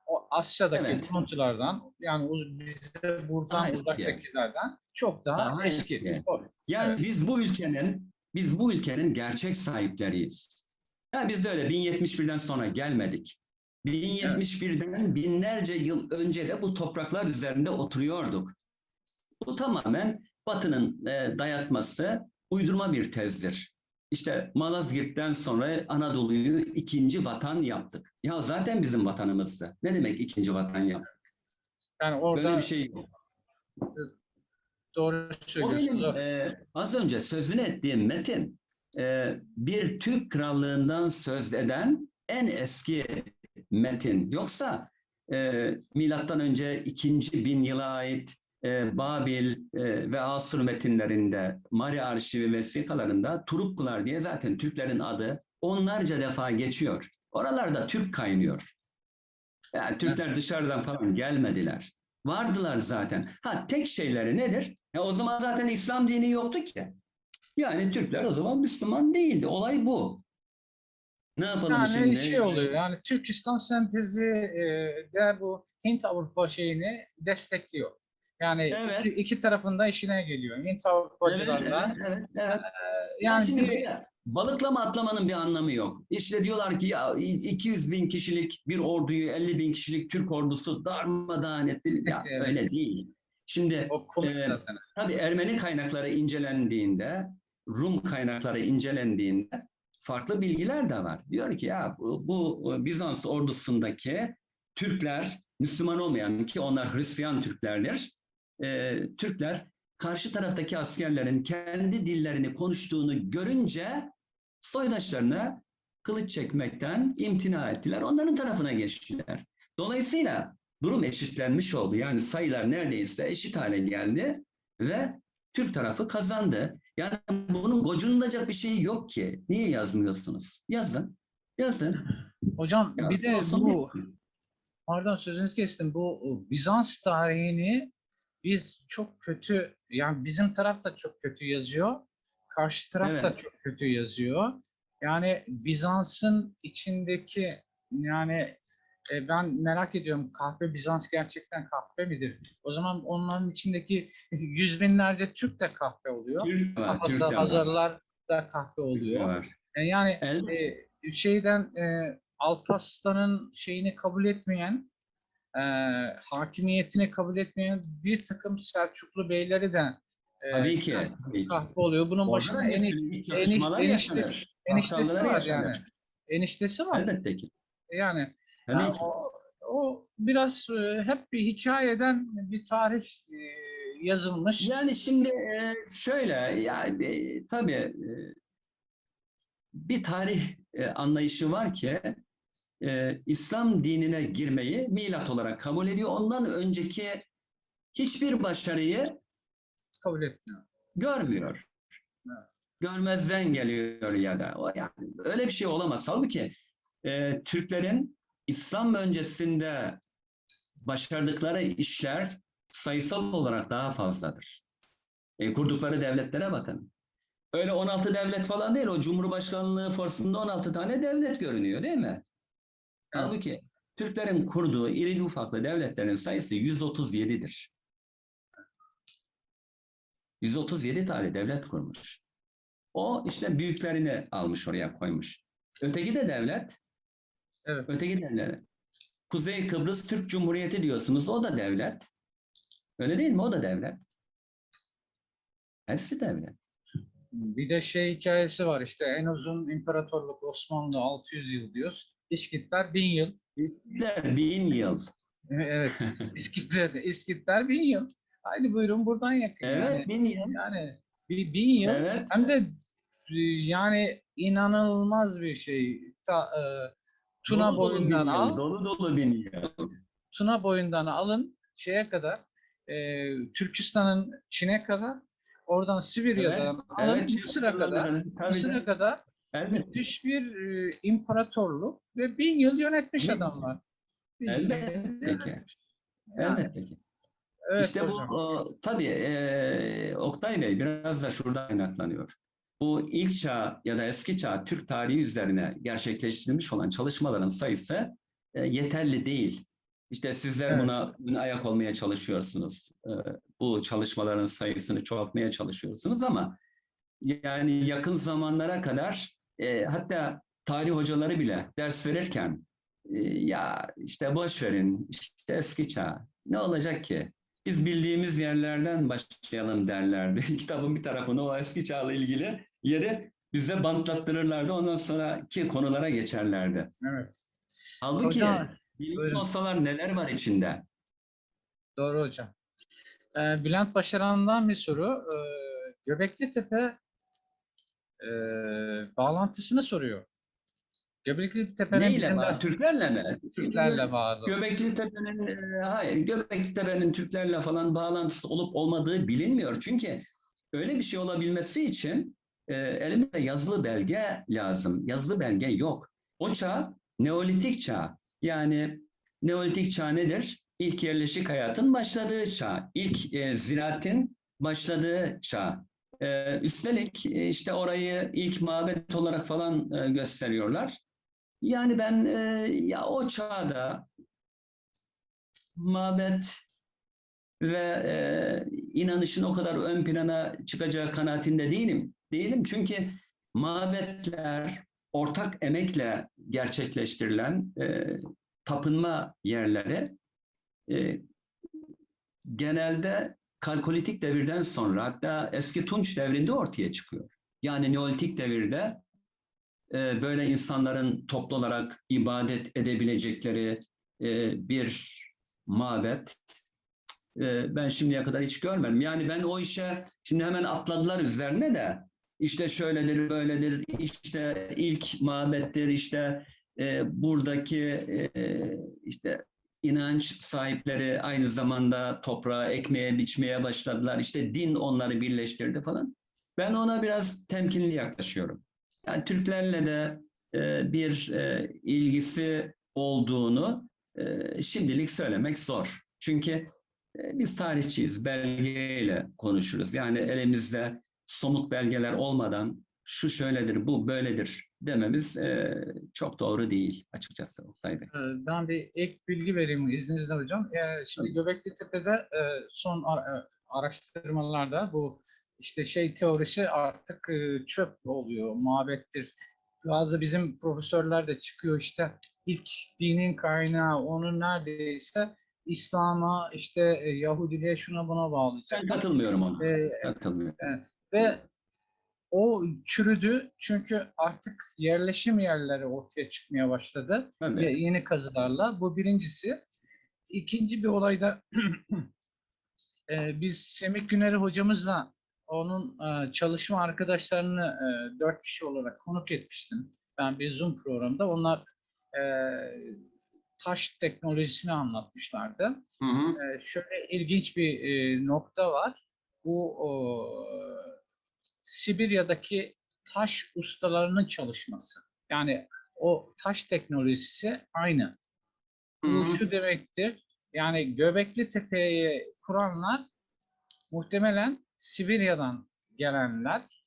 o Asya'daki Evet. buluntulardan yani bize Daha buradan eski. uzaktakilerden çok daha Daha eski. eski. O, Yani evet. biz bu ülkenin gerçek sahipleriyiz. Ya biz de öyle 1071'den sonra gelmedik. 1071'den binlerce yıl önce de bu topraklar üzerinde oturuyorduk. Bu tamamen Batı'nın dayatması, uydurma bir tezdir. İşte Malazgirt'ten sonra Anadolu'yu ikinci vatan yaptık. Ya zaten bizim vatanımızdı. Ne demek ikinci vatan yaptık? Yani Böyle bir orada şey yok. doğru O söylüyorsunuz. benim az önce sözünü ettiğim metin bir Türk krallığından söz eden en eski metin. Yoksa milattan önce 2000 yıla ait Babil ve Asur metinlerinde, Mari arşivi vesikalarında Turuklular diye zaten Türklerin adı onlarca defa geçiyor. Oralarda Türk kaynıyor. Yani Türkler dışarıdan falan gelmediler. Vardılar zaten. Ha tek şeyleri nedir? O zaman zaten İslam dini yoktu ki. Yani Türkler o zaman Müslüman değildi. Olay bu. Ne yapalım Yani şimdi? şey oluyor yani Türk İslam sentezi de bu Hint Avrupa şeyini destekliyor. Yani Evet, iki tarafında işine geliyor. Hint evet, Avrupacılarla. evet, evet, evet. Yani Yani şimdi bir böyle balıklama atlamanın bir anlamı yok. İşte diyorlar ki ya 200 bin kişilik bir orduyu 50 bin kişilik Türk ordusu darmadağın etti. Ya evet, öyle değil. Şimdi o komik zaten. tabii Ermeni kaynakları incelendiğinde, Rum kaynakları incelendiğinde farklı bilgiler de var. Diyor ki ya bu Bizans ordusundaki Türkler, Müslüman olmayan ki onlar Hristiyan Türklerdir. Türkler karşı taraftaki askerlerin kendi dillerini konuştuğunu görünce soydaşlarına kılıç çekmekten imtina ettiler. Onların tarafına geçtiler. Dolayısıyla durum eşitlenmiş oldu. Yani sayılar neredeyse eşit hale geldi ve Türk tarafı kazandı. Yani bunun gocunulacak bir şeyi yok ki. Niye yazmıyorsunuz? Yazın. Yazın. Hocam Ya, bir de olsun bu bitsin. pardon sözünüzü kestim. Bu Bizans tarihini biz çok kötü yani bizim taraf da çok kötü yazıyor. Karşı taraf da Evet. çok kötü yazıyor. Yani Bizans'ın içindeki yani ben merak ediyorum kahpe Bizans gerçekten kahpe midir? O zaman onların içindeki yüz binlerce Türk de kahpe oluyor. Türk de var. Türk de var. Hazarlar da kahpe Türk de oluyor. var. Yani Elbette. şeyden Alparslan'ın şeyini kabul etmeyen hakimiyetini kabul etmeyen bir takım Selçuklu beyleri de Tabii ki. Tabii ki. kahpe oluyor. Bunun Orada başına da bir sürü iç çatışmalar yaşanır. eniştesi Kavgaları var yaşanır. yani. Eniştesi var. Elbette ki. Yani, Tabii ki. o biraz hep bir hikayeden bir tarih yazılmış. Yani şimdi şöyle, yani tabii bir tarih anlayışı var ki İslam dinine girmeyi milat olarak kabul ediyor. Ondan önceki hiçbir başarıyı Kabul etmiyor. görmüyor. Evet. Görmezden geliyor ya da. O yani öyle bir şey olamaz. Halbuki Türklerin İslam öncesinde başardıkları işler sayısal olarak daha fazladır. Kurdukları devletlere bakın. Öyle 16 devlet falan değil. O Cumhurbaşkanlığı forsunda 16 tane devlet görünüyor değil mi? Evet. Halbuki Türklerin kurduğu irili ufaklı devletlerin sayısı 137'dir. 137 tane devlet kurmuş. O işte büyüklerini almış oraya koymuş. Öteki de devlet, Evet. öteki devlet. Kuzey Kıbrıs Türk Cumhuriyeti diyorsunuz, o da devlet. Öyle değil mi? O da devlet. Hepsi devlet. Bir de şey hikayesi var işte en uzun imparatorluk Osmanlı 600 yıl diyoruz. İskitler 1000 yıl. Türkler 1000 yıl. Evet. İskitler 1000 yıl. Haydi buyurun buradan yakın yani. Evet, 1000 yıl. Yani bir 1000 yıl Evet. hem de yani inanılmaz bir şey. Tuna Dolu dolu 1000 boyundan yıl. al. Dolu dolu 1000 yıl. Tuna boyundan alın şeye kadar Türkistan'ın Çin'e kadar oradan Evet. Sibirya'dan Evet. alın Çin sınırlarına kadar. Tabii Mısır'a de. kadar Elbette. müthiş bir imparatorluk ve 1000 yıl yönetmiş Tabii ki. adamlar. 1000 yıl Elbette ki. yönetmiş. Yani Elbette ki. evet İşte bu hocam. tabii Oktay Bey biraz da şuradan kaynaklanıyor. Bu ilk çağ ya da eski çağ Türk tarihi üzerine gerçekleştirilmiş olan çalışmaların sayısı yeterli değil. İşte sizler Evet. buna ön ayak olmaya çalışıyorsunuz. Bu çalışmaların sayısını çoğaltmaya çalışıyorsunuz ama yani yakın zamanlara kadar hatta tarih hocaları bile ders verirken ya işte boş verin, işte eski çağ ne olacak ki? Biz bildiğimiz yerlerden başlayalım derlerdi. Kitabın bir tarafını o eski çağla ilgili yeri bize bantlattırırlardı. Ondan sonraki konulara geçerlerdi. Evet. Halbuki Hocam bilmiş buyurun. olsalar neler var içinde? Doğru hocam. Bülent Başaran'dan bir soru. Göbekli Tepe bağlantısını soruyor. Göbekli Tepe'nin Neyle bizim bağlı? de Türklerle mi? Şimdi Türklerle bağlı. Göbekli Tepe'nin hayır, Göbekli Tepe'nin Türklerle falan bağlantısı olup olmadığı bilinmiyor. Çünkü öyle bir şey olabilmesi için elimizde yazılı belge lazım. Yazılı belge yok. O çağ Neolitik çağ. Yani Neolitik çağ nedir? İlk yerleşik hayatın başladığı çağ. İlk ziraatin başladığı çağ. Üstelik işte orayı ilk mabet olarak falan gösteriyorlar. Yani ben ya o çağda mabet ve inanışın o kadar ön plana çıkacağı kanaatinde değilim. Değilim çünkü mabetler ortak emekle gerçekleştirilen tapınma yerleri e, genelde Kalkolitik devirden sonra hatta eski Tunç devrinde ortaya çıkıyor. Yani Neolitik devirde böyle insanların toplu olarak ibadet edebilecekleri bir mabet ben şimdiye kadar hiç görmedim. Yani ben o işe şimdi hemen atladılar üzerine de işte şöyledir böyledir işte ilk mabettir işte buradaki işte inanç sahipleri aynı zamanda toprağa ekmeye biçmeye başladılar. İşte din onları birleştirdi falan. Ben ona biraz temkinli yaklaşıyorum. Yani Türklerle de bir ilgisi olduğunu şimdilik söylemek zor. Çünkü biz tarihçiyiz, belgeyle konuşuruz. Yani elimizde somut belgeler olmadan şu şöyledir, bu böyledir dememiz çok doğru değil açıkçası Oktay Bey. Ben bir ek bilgi vereyim izninizle hocam. Şimdi Göbekli Tepe'de son araştırmalarda bu işte şey teorisi artık çöp oluyor, mabettir bazı bizim profesörler de çıkıyor işte ilk dinin kaynağı onun neredeyse İslam'a işte Yahudiliğe şuna buna Ben bağlayacaklar. katılmıyorum ona. E, Katılmıyorum. ve o çürüdü çünkü artık yerleşim yerleri ortaya çıkmaya başladı Tabii. yeni kazılarla. Bu birincisi. İkinci bir olayda biz Semih Güner'i hocamızla onun çalışma arkadaşlarını 4 kişi olarak konuk etmiştim. Ben bir Zoom programda. Onlar e, taş teknolojisini anlatmışlardı. Hı hı. Şöyle ilginç bir nokta var. Bu Sibirya'daki taş ustalarının çalışması. Yani o taş teknolojisi aynı. Hı Bu hı. şu demektir. Yani Göbekli Tepe'yi kuranlar muhtemelen Sibirya'dan gelenler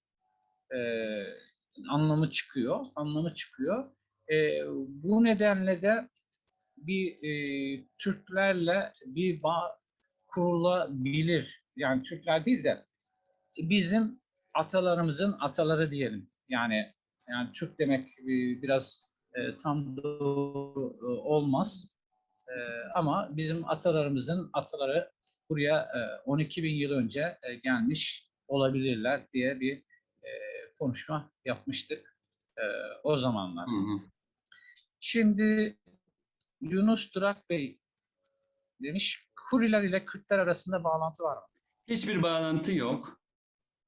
e, anlamı çıkıyor. Anlamı çıkıyor. Bu nedenle de bir Türklerle bir bağ kurulabilir. Yani Türkler değil de bizim atalarımızın ataları diyelim. Yani Türk demek biraz tam doğru olmaz. Ama bizim atalarımızın ataları buraya 12 bin yıl önce gelmiş olabilirler diye bir konuşma yapmıştık o zamanlar. Hı hı. Şimdi Yunus Durak Bey demiş, Huriler ile Kürtler arasında bağlantı var mı? Hiçbir bağlantı yok.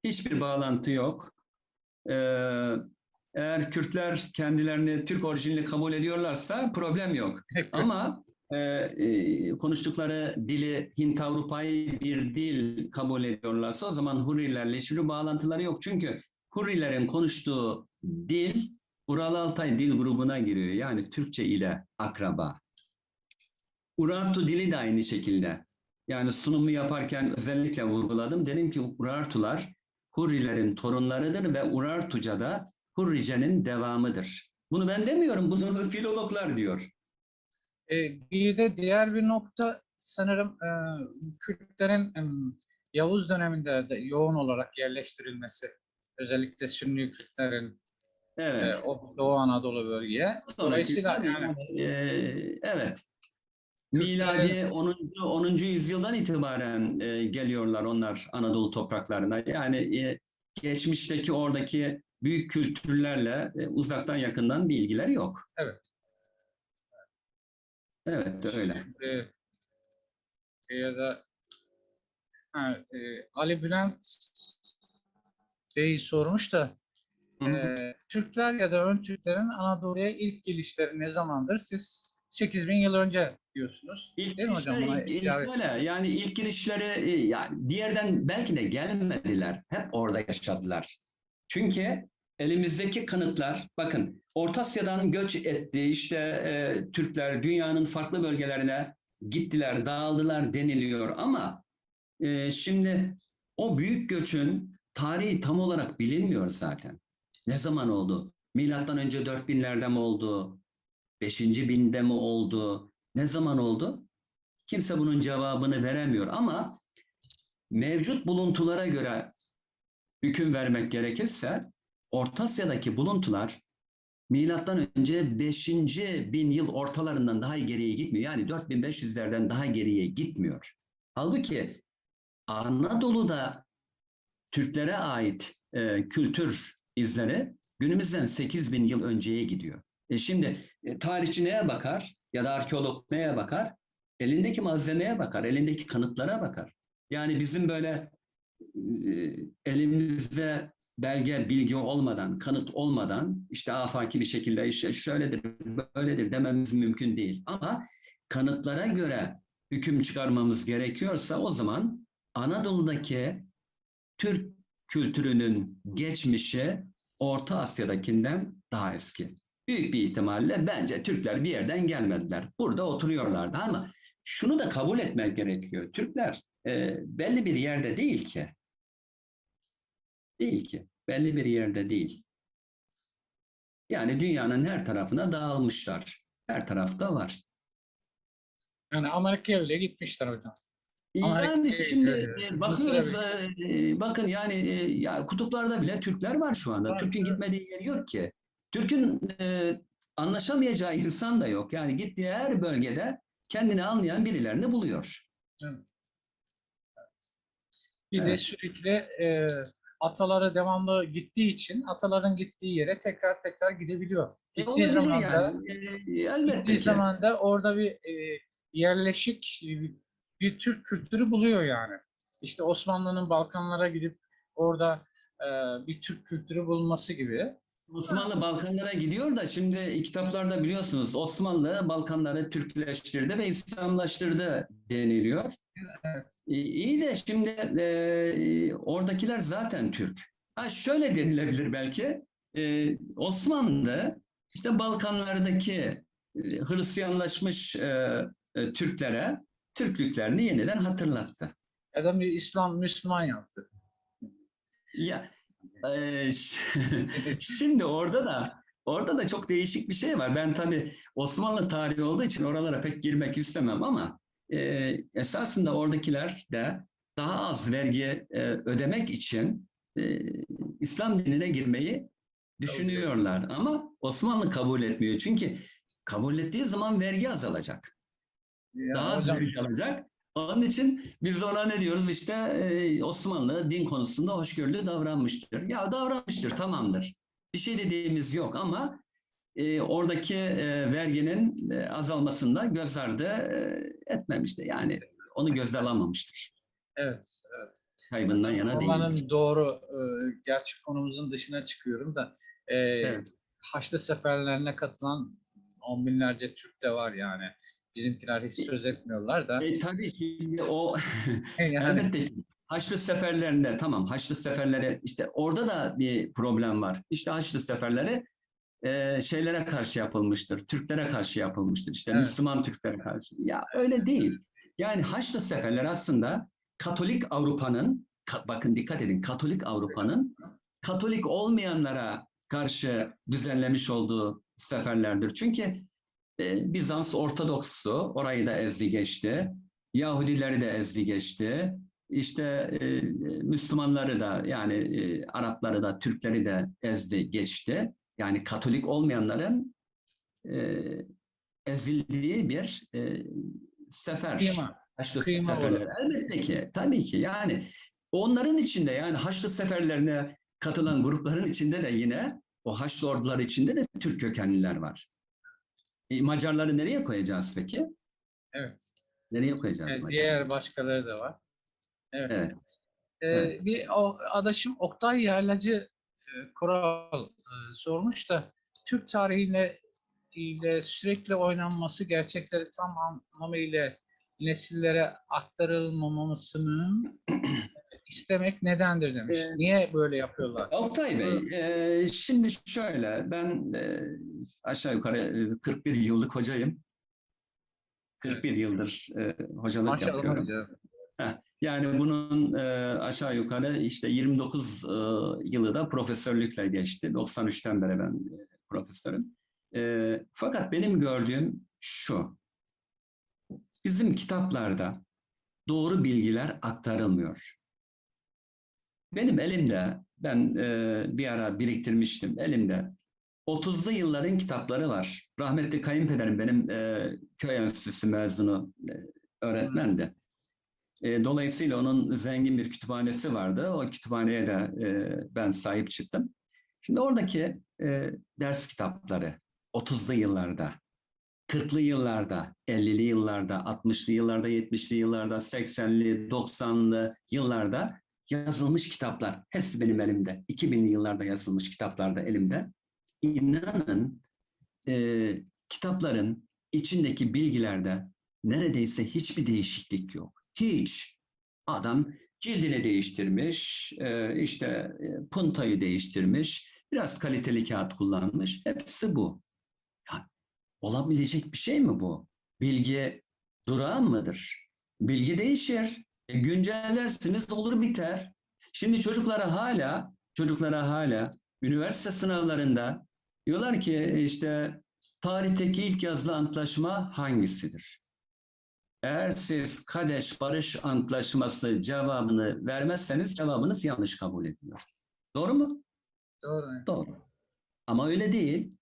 Hiçbir bağlantı yok. Eğer Kürtler kendilerini Türk orijinli kabul ediyorlarsa problem yok. Ama konuştukları dili Hint-Avrupa'yı bir dil kabul ediyorlarsa o zaman Hurilerle hiçbir bağlantıları yok. Çünkü Hurilerin konuştuğu dil Ural-Altay dil grubuna giriyor. Yani Türkçe ile akraba. Urartu dili de aynı şekilde. Yani sunumu yaparken özellikle vurguladım. Dedim ki Urartular Hurrilerin torunlarıdır ve Urartuca da Hurrice'nin devamıdır. Bunu ben demiyorum, bunu filologlar diyor. Bir de diğer bir nokta sanırım Kürtlerin Yavuz döneminde de yoğun olarak yerleştirilmesi. Özellikle Sünni Kürtlerin Evet. o Doğu Anadolu bölgeye. Sonraki Dolayısıyla tabii yani evet. Kürtlerin Miladi 10. yüzyıldan itibaren geliyorlar onlar Anadolu topraklarına. Yani geçmişteki oradaki büyük kültürlerle uzaktan yakından bir ilgileri yok. evet. Evet öyle. Ya da Ali Bülent Bey sormuş da Hı hı. Türkler ya da ön Türklerin Anadolu'ya ilk gelişleri ne zamandır? Siz 8.000 yıl önce diyorsunuz. İlk Değil mi hocam? girişleri Buna ilk öyle. Yani ilk girişleri yani bir yerden belki de gelmediler. Hep orada yaşadılar. Çünkü elimizdeki kanıtlar bakın Orta Asya'dan göç etti. İşte Türkler dünyanın farklı bölgelerine gittiler, dağıldılar deniliyor ama şimdi o büyük göçün tarihi tam olarak bilinmiyor zaten. Ne zaman oldu? Milattan önce 4000'lerde mi oldu? 5. binde mi oldu? Ne zaman oldu? Kimse bunun cevabını veremiyor ama mevcut buluntulara göre hüküm vermek gerekirse Orta Asya'daki buluntular milattan önce 5. bin yıl ortalarından daha geriye gitmiyor. Yani 4500'lerden daha geriye gitmiyor. Halbuki Anadolu'da Türklere ait kültür izleri günümüzden 8000 yıl önceye gidiyor. Şimdi tarihçi neye bakar ya da arkeolog neye bakar? Elindeki malzemeye bakar, elindeki kanıtlara bakar. Yani bizim böyle elimizde belge, bilgi olmadan, kanıt olmadan işte afaki bir şekilde işte şöyledir, böyledir dememiz mümkün değil. Ama kanıtlara göre hüküm çıkarmamız gerekiyorsa o zaman Anadolu'daki Türk kültürünün geçmişi Orta Asya'dakinden daha eski. Büyük bir ihtimalle bence Türkler bir yerden gelmediler. Burada oturuyorlardı ama şunu da kabul etmek gerekiyor. Türkler belli bir yerde değil ki. Değil ki. Belli bir yerde değil. Yani dünyanın her tarafına dağılmışlar. Her tarafta var. yani Amerika'ya bile gitmişler hocam. Yani şimdi Mısır'a bakıyoruz, bakın yani ya kutuplarda bile Türkler var şu anda. var. Türk'ün gitmediği yer yok ki. Türk'ün anlaşamayacağı insan da yok. Yani gittiği her bölgede kendini anlayan birilerini buluyor. Evet. Bir de Evet. sürekli ataları devamlı gittiği için ataların gittiği yere tekrar tekrar gidebiliyor. Olabilir yani. Elbette Gittiği ki. zaman da orada bir yerleşik bir Türk kültürü buluyor yani. İşte Osmanlı'nın Balkanlara gidip orada bir Türk kültürü bulması gibi. Osmanlı Balkanlara gidiyor da şimdi kitaplarda biliyorsunuz Osmanlı Balkanları Türkleştirdi ve İslamlaştırdı deniliyor. Evet. İyi de şimdi oradakiler zaten Türk. Ha şöyle denilebilir belki. Osmanlı işte Balkanlardaki Hristiyanlaşmış Türklere Türklüklerini yeniden hatırlattı. Ya da bir İslam, Müslüman yaptı. Ya şimdi orada da çok değişik bir şey var. Ben tabii Osmanlı tarihi olduğu için oralara pek girmek istemem ama esasında oradakiler de daha az vergi ödemek için İslam dinine girmeyi düşünüyorlar. Ama Osmanlı kabul etmiyor. Çünkü kabul ettiği zaman vergi azalacak. Ya Daha az hocam, vergi alacak. Onun için biz ona ne diyoruz işte Osmanlı din konusunda hoşgörülü davranmıştır. Ya davranmıştır tamamdır. Bir şey dediğimiz yok ama oradaki verginin azalmasında göz ardı etmemiştir. Yani onu gözden almamıştır. evet, evet. Kaybından yana değildir. Onların doğru, gerçi konumuzun dışına çıkıyorum da Evet. Haçlı seferlerine katılan on binlerce Türk de var yani. Bizimkiler hiç söz etmiyorlar da. Tabii ki o Yani elbette ki Haçlı seferlerinde tamam Haçlı seferleri işte orada da bir problem var. İşte Haçlı seferleri şeylere karşı yapılmıştır. Türklere karşı yapılmıştır. İşte evet, Müslüman Türklere karşı. Ya öyle değil. Yani Haçlı seferler aslında Katolik Avrupa'nın bakın dikkat edin Katolik Avrupa'nın Katolik olmayanlara karşı düzenlemiş olduğu seferlerdir. Çünkü Bizans Ortodoks'tu. Orayı da ezdi geçti. Yahudileri de ezdi geçti. İşte Müslümanları da yani Arapları da Türkleri de ezdi geçti. Yani Katolik olmayanların e, ezildiği bir sefer. kıyma, Haçlı kıyma seferleri. olur. Elbette ki tabii ki yani onların içinde yani Haçlı seferlerine katılan grupların içinde de yine o Haçlı orduları içinde de Türk kökenliler var. Macarları nereye koyacağız peki? Evet. Nereye koyacağız Diğer Macarları? başkaları da var. Evet. Evet, evet. Bir adaşım Oktay Yaylacı Kural sormuş da Türk tarihiyle sürekli oynanması gerçekleri tam anlamıyla nesillere aktarılmamasını istemek nedendir demiş. Ee, Niye böyle yapıyorlar? Oktay Bey, şimdi şöyle, ben aşağı yukarı 41 yıllık hocayım. 41 yıldır hocalık Maşallah yapıyorum. hocam. Yani bunun aşağı yukarı işte 29 yılı da profesörlükle geçti. 93'ten beri ben profesörüm. Fakat benim gördüğüm şu, bizim kitaplarda doğru bilgiler aktarılmıyor. Benim elimde, ben bir ara biriktirmiştim, elimde 30'lu yılların kitapları var. Rahmetli kayınpederim benim köy enstitüsü mezunu öğretmendi. Dolayısıyla onun zengin bir kütüphanesi vardı. O kütüphaneye de ben sahip çıktım. Şimdi oradaki ders kitapları 30'lu yıllarda, 40'lı yıllarda, 50'li yıllarda, 60'lı yıllarda, 70'li yıllarda, 80'li, 90'lı yıllarda yazılmış kitaplar. Hepsi benim elimde. 2000'li yıllarda yazılmış kitaplar da elimde. İnanın kitapların içindeki bilgilerde neredeyse hiçbir değişiklik yok. Hiç. Adam cildini değiştirmiş, işte puntayı değiştirmiş, biraz kaliteli kağıt kullanmış. Hepsi bu. Ya, olabilecek bir şey mi bu? Bilgi durağan mıdır? Bilgi değişir. Güncellersiniz olur biter. Şimdi çocuklara hala üniversite sınavlarında diyorlar ki işte tarihteki ilk yazılı antlaşma hangisidir? Eğer siz Kadeş-Barış Antlaşması cevabını vermezseniz cevabınız yanlış kabul ediliyor. Doğru mu? Doğru. Doğru. Ama öyle değil.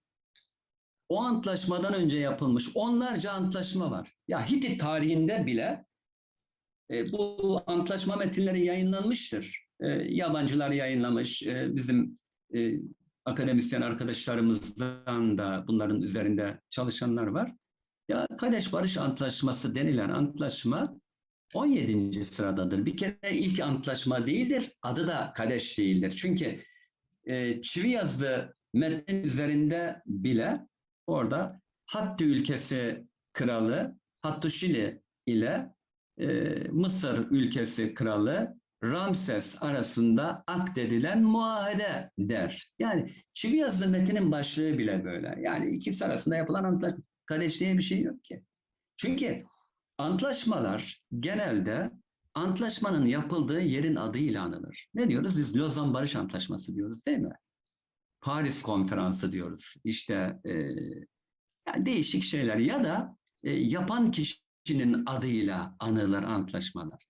O antlaşmadan önce yapılmış onlarca antlaşma var. Ya Hitit tarihinde bile bu antlaşma metinleri yayınlanmıştır. Yabancılar yayınlamış, bizim e, akademisyen arkadaşlarımızdan da bunların üzerinde çalışanlar var. Ya Kadeş Barış Antlaşması denilen antlaşma 17. sıradadır. Bir kere ilk antlaşma değildir, adı da Kadeş değildir. Çünkü çivi yazdığı metnin üzerinde bile orada Hattı ülkesi kralı Hattuşili ile Mısır ülkesi kralı Ramses arasında akdedilen muahede der. Yani çivi yazdığı metinin başlığı bile böyle. Yani ikisi arasında yapılan antlaşma. Kadeş diye bir şey yok ki. Çünkü antlaşmalar genelde antlaşmanın yapıldığı yerin adıyla anılır. Ne diyoruz? Biz Lozan Barış Antlaşması diyoruz değil mi? Paris Konferansı diyoruz. İşte yani değişik şeyler ya da yapan kişinin adıyla anılır antlaşmalar.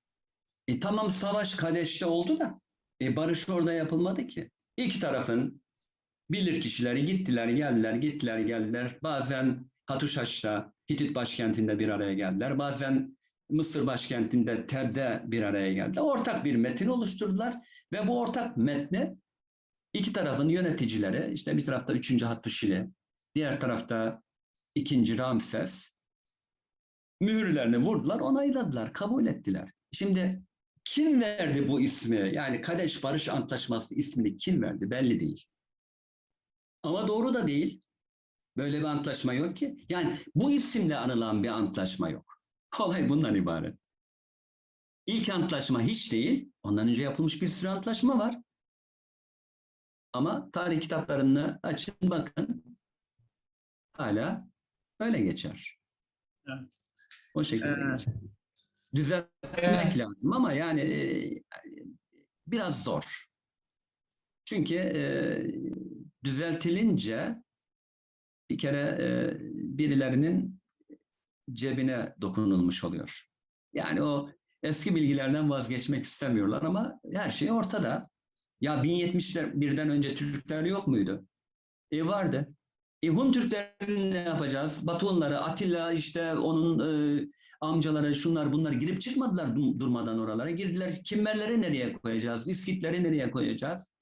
Tamam savaş Kadeş'te oldu da barış orada yapılmadı ki. İki tarafın bilirkişileri gittiler geldiler, gittiler geldiler. Bazen Hatuşhaş'ta, Hitit başkentinde bir araya geldiler. Bazen Mısır başkentinde Teb'de bir araya geldiler. Ortak bir metin oluşturdular ve bu ortak metni İki tarafın yöneticileri, işte bir tarafta 3. Hattuşili, diğer tarafta 2. Ramses, mühürlerini vurdular, onayladılar, kabul ettiler. Şimdi kim verdi bu ismi? Yani Kadeş Barış Antlaşması ismini kim verdi? Belli değil. Ama doğru da değil. Böyle bir antlaşma yok ki. Yani bu isimle anılan bir antlaşma yok. Olay bundan ibaret. İlk antlaşma hiç değil. Ondan önce yapılmış bir sürü antlaşma var. Ama tarih kitaplarını açın bakın. Hala öyle geçer. Evet. O şekilde Ee, geçer. Düzeltmek lazım ama yani biraz zor. Çünkü düzeltilince bir kere birilerinin cebine dokunulmuş oluyor. Yani o eski bilgilerden vazgeçmek istemiyorlar ama her şey ortada. Ya 1071'den önce Türkler yok muydu? Vardı. Hun Türklerini ne yapacağız? Batı Hunları, Atilla işte onun amcaları şunlar bunlar girip çıkmadılar durmadan oralara. Girdiler. Kimmerleri nereye koyacağız? İskitleri nereye koyacağız?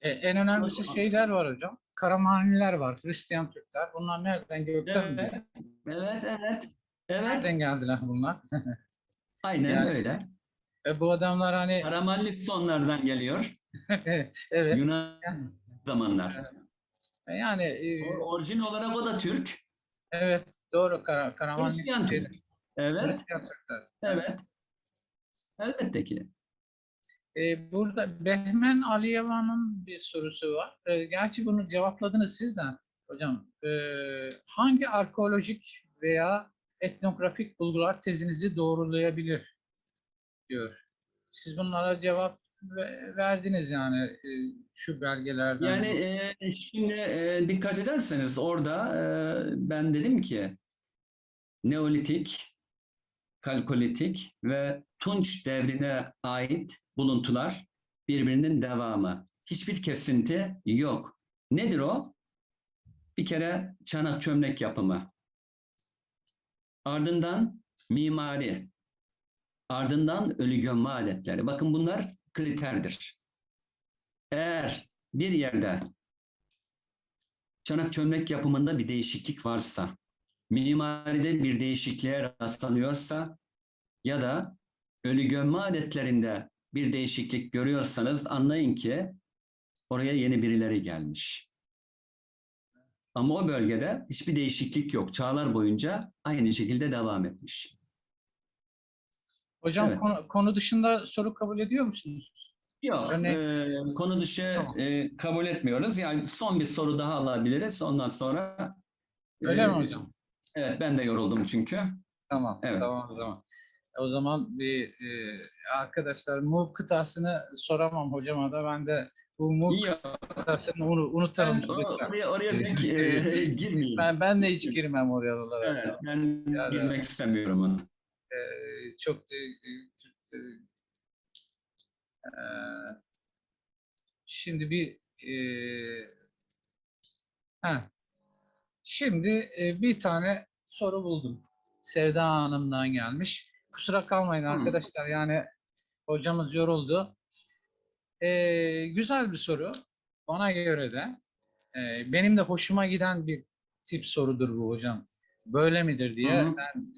En önemlisi şeyler var hocam. Karamanliler var, Hristiyan Türkler. Bunlar nereden, gökten mi? Evet, evet, evet. Evet, Nereden geldiler bunlar? aynen Yani öyle. bu adamlar hani Karamanlis onlardan geliyor. evet. Yunan Yani, zamanlar. yani Orijin olarak o da Türk. evet doğru Karamanlis Hristiyan Türk. Evet, Hristiyan Türkler. Evet. evet. Elbette ki. Burada Behmen Aliyeva'nın bir sorusu var. Gerçi bunu cevapladınız siz de hocam. Hangi arkeolojik veya etnografik bulgular tezinizi doğrulayabilir diyor. Siz bunlara cevap verdiniz yani şu belgelerden. Yani şimdi dikkat ederseniz orada ben dedim ki Neolitik, Kalkolitik ve Tunç devrine ait buluntular birbirinin devamı. Hiçbir kesinti yok. Nedir o? Bir kere çanak çömlek yapımı, ardından mimari, ardından ölü gömme adetleri. Bakın bunlar kriterdir. Eğer bir yerde çanak çömlek yapımında bir değişiklik varsa, mimaride bir değişikliğe rastlanıyorsa ya da ölü gömme adetlerinde bir değişiklik görüyorsanız anlayın ki oraya yeni birileri gelmiş. Ama o bölgede hiçbir değişiklik yok. Çağlar boyunca aynı şekilde devam etmiş. Hocam Evet. konu dışında soru kabul ediyor musunuz? Yok, Örneğin, konu dışı tamam. kabul etmiyoruz. Yani son bir soru daha alabiliriz. Ondan sonra Öyle mi e, hocam? evet ben de yoruldum çünkü. Tamam, Evet. tamam o zaman. O zaman arkadaşlar Muğ kıtasını soramam hocama da ben de bu Muğ İyi. kıtasını unutalım Ben lütfen. oraya pek girmeyeyim. Ben de hiç girmem oralara. Evet, ben Yani, girmek istemiyorum ona. çok şimdi bir Ha. Şimdi bir tane soru buldum. Sevda Hanım'dan gelmiş. Kusura kalmayın arkadaşlar, yani hocamız yoruldu. Güzel bir soru. Bana göre de benim de hoşuma giden bir tip sorudur bu hocam. Böyle midir Hı diye hı. ben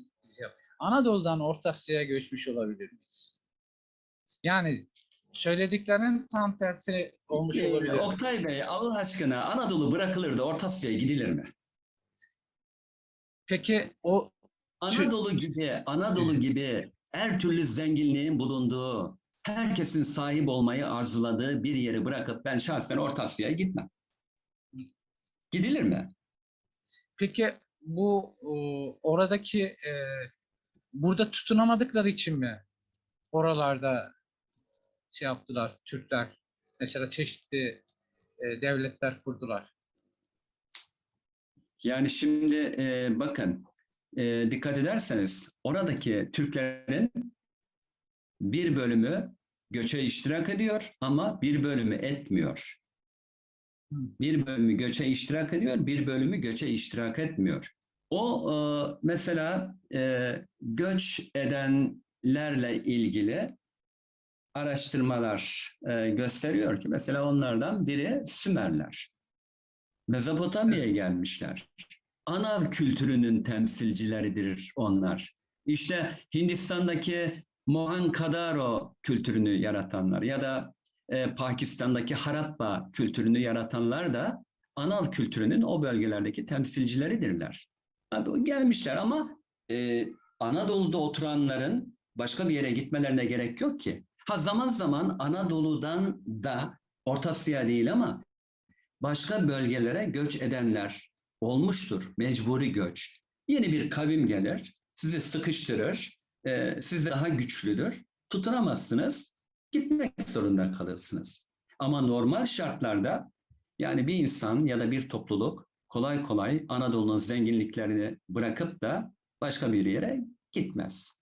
Anadolu'dan Orta Asya'ya göçmüş olabilir miyiz? Yani söylediklerinin tam tersi olmuş olabilir mi? Oktay Bey, Allah aşkına Anadolu bırakılır da Orta Asya'ya gidilir mi? Peki o Anadolu gibi her türlü zenginliğin bulunduğu, herkesin sahip olmayı arzuladığı bir yeri bırakıp ben şahsen Orta Asya'ya gitmem. Gidilir mi? peki bu oradaki burada tutunamadıkları için mi oralarda şey yaptılar Türkler? Mesela çeşitli devletler kurdular. Yani şimdi bakın, dikkat ederseniz oradaki Türklerin bir bölümü göçe iştirak ediyor ama bir bölümü etmiyor. Bir bölümü göçe iştirak ediyor, bir bölümü göçe iştirak etmiyor. O mesela göç edenlerle ilgili araştırmalar gösteriyor ki mesela onlardan biri Sümerler. Mezopotamya'ya gelmişler. Anav kültürünün temsilcileridir onlar. İşte Hindistan'daki Mohenkadaro kültürünü yaratanlar ya da Pakistan'daki Harappa kültürünü yaratanlar da Anav kültürünün o bölgelerdeki temsilcileridirler. Abi, gelmişler ama Anadolu'da oturanların başka bir yere gitmelerine gerek yok ki. Ha, zaman zaman Anadolu'dan da Orta Asya değil ama başka bölgelere göç edenler olmuştur. Mecburi göç. Yeni bir kavim gelir, sizi sıkıştırır, siz daha güçlüdür. Tutunamazsınız, gitmek zorunda kalırsınız. Ama normal şartlarda yani bir insan ya da bir topluluk kolay kolay Anadolu'nun zenginliklerini bırakıp da başka bir yere gitmez.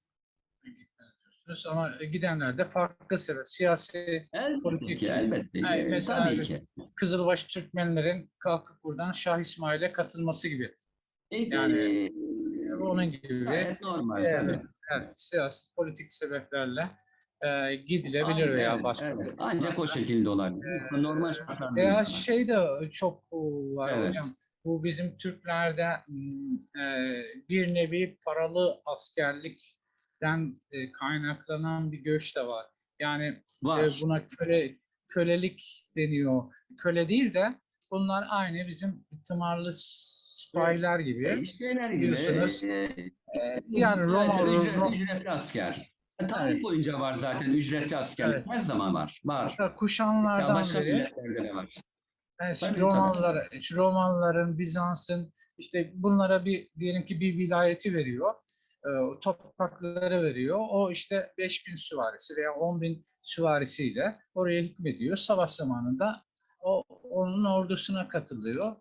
Ama gidenler de farklı sebep. Siyasi, Elbette politik. ki, elbette. Yani mesela Tabii ki. Kızılbaş Türkmenlerin kalkıp buradan Şah İsmail'e katılması gibi. Yani onun gibi Gayet normal tabii. evet, siyasi, politik sebeplerle gidilebilir veya Evet, başka evet. Ancak o toplumlarla. şekilde olabilir. Normal şartlarda değil Veya ama. şey de çok var Evet. hocam. Bu bizim Türklerde bir nevi paralı askerlikten kaynaklanan bir göç de var. Yani Var. buna kölelik deniyor. Köle değil de bunlar aynı bizim tımarlı sipahiler gibi Şeyler gibi. biliyorsunuz. Yani Roma, Evet, ücretli asker. evet, Tarih boyunca var zaten ücretli askerlik. evet. Her zaman var. Var. Ya Kuşanlardan başka beri milletlerde de var. işte Tabii tabii. Romanların, Bizans'ın işte bunlara diyelim ki bir vilayeti veriyor. Toprakları veriyor. O işte 5.000 süvarisi veya 10.000 süvarisiyle oraya hükmediyor. Savaş zamanında onun ordusuna katılıyor.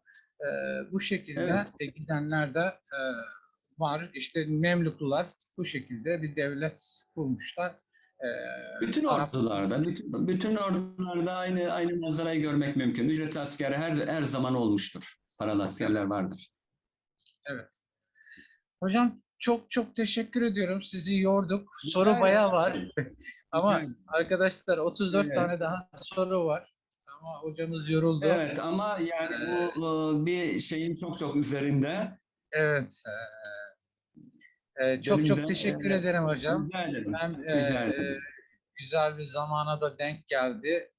Bu şekilde Evet. gidenler de var. İşte Memluklular bu şekilde bir devlet kurmuşlar. E, Bütün Arap. ordularda, bütün ordularda aynı manzarayı görmek mümkün. Ücretli asker her zaman olmuştur. Paralı askerler vardır. Evet. Hocam çok çok teşekkür ediyorum. Sizi yorduk. Soru Rica bayağı ederim. var. Rica Ama arkadaşlar 34 ederim. tane daha soru var. Ama hocamız yoruldu. Evet ama yani bu bir şeyin çok üzerinde. Evet. Çok Benim de çok teşekkür ederim hocam. rica ederim. Hem Rica ederim. güzel bir zamana da denk geldi.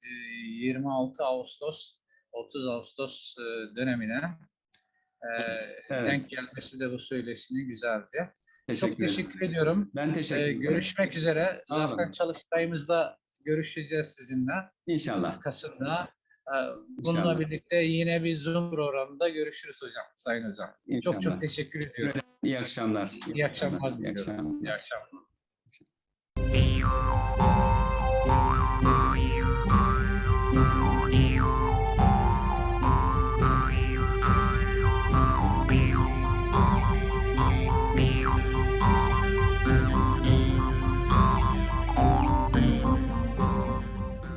26 Ağustos, 30 Ağustos dönemine Evet. denk gelmesi de bu söyleşinin güzeldi. Çok Teşekkür ederim. teşekkür ediyorum. Ben teşekkür ederim. Görüşmek üzere. Sağ Zaten olun. çalıştayımızda görüşeceğiz sizinle İnşallah. Kasım'da. Bununla İnşallah. birlikte yine bir Zoom programında görüşürüz hocam, Sayın Hocam. Çok çok İnşallah. teşekkür ediyorum. İyi akşamlar. İyi akşamlar İyi diliyorum. İyi akşamlar. akşamlar.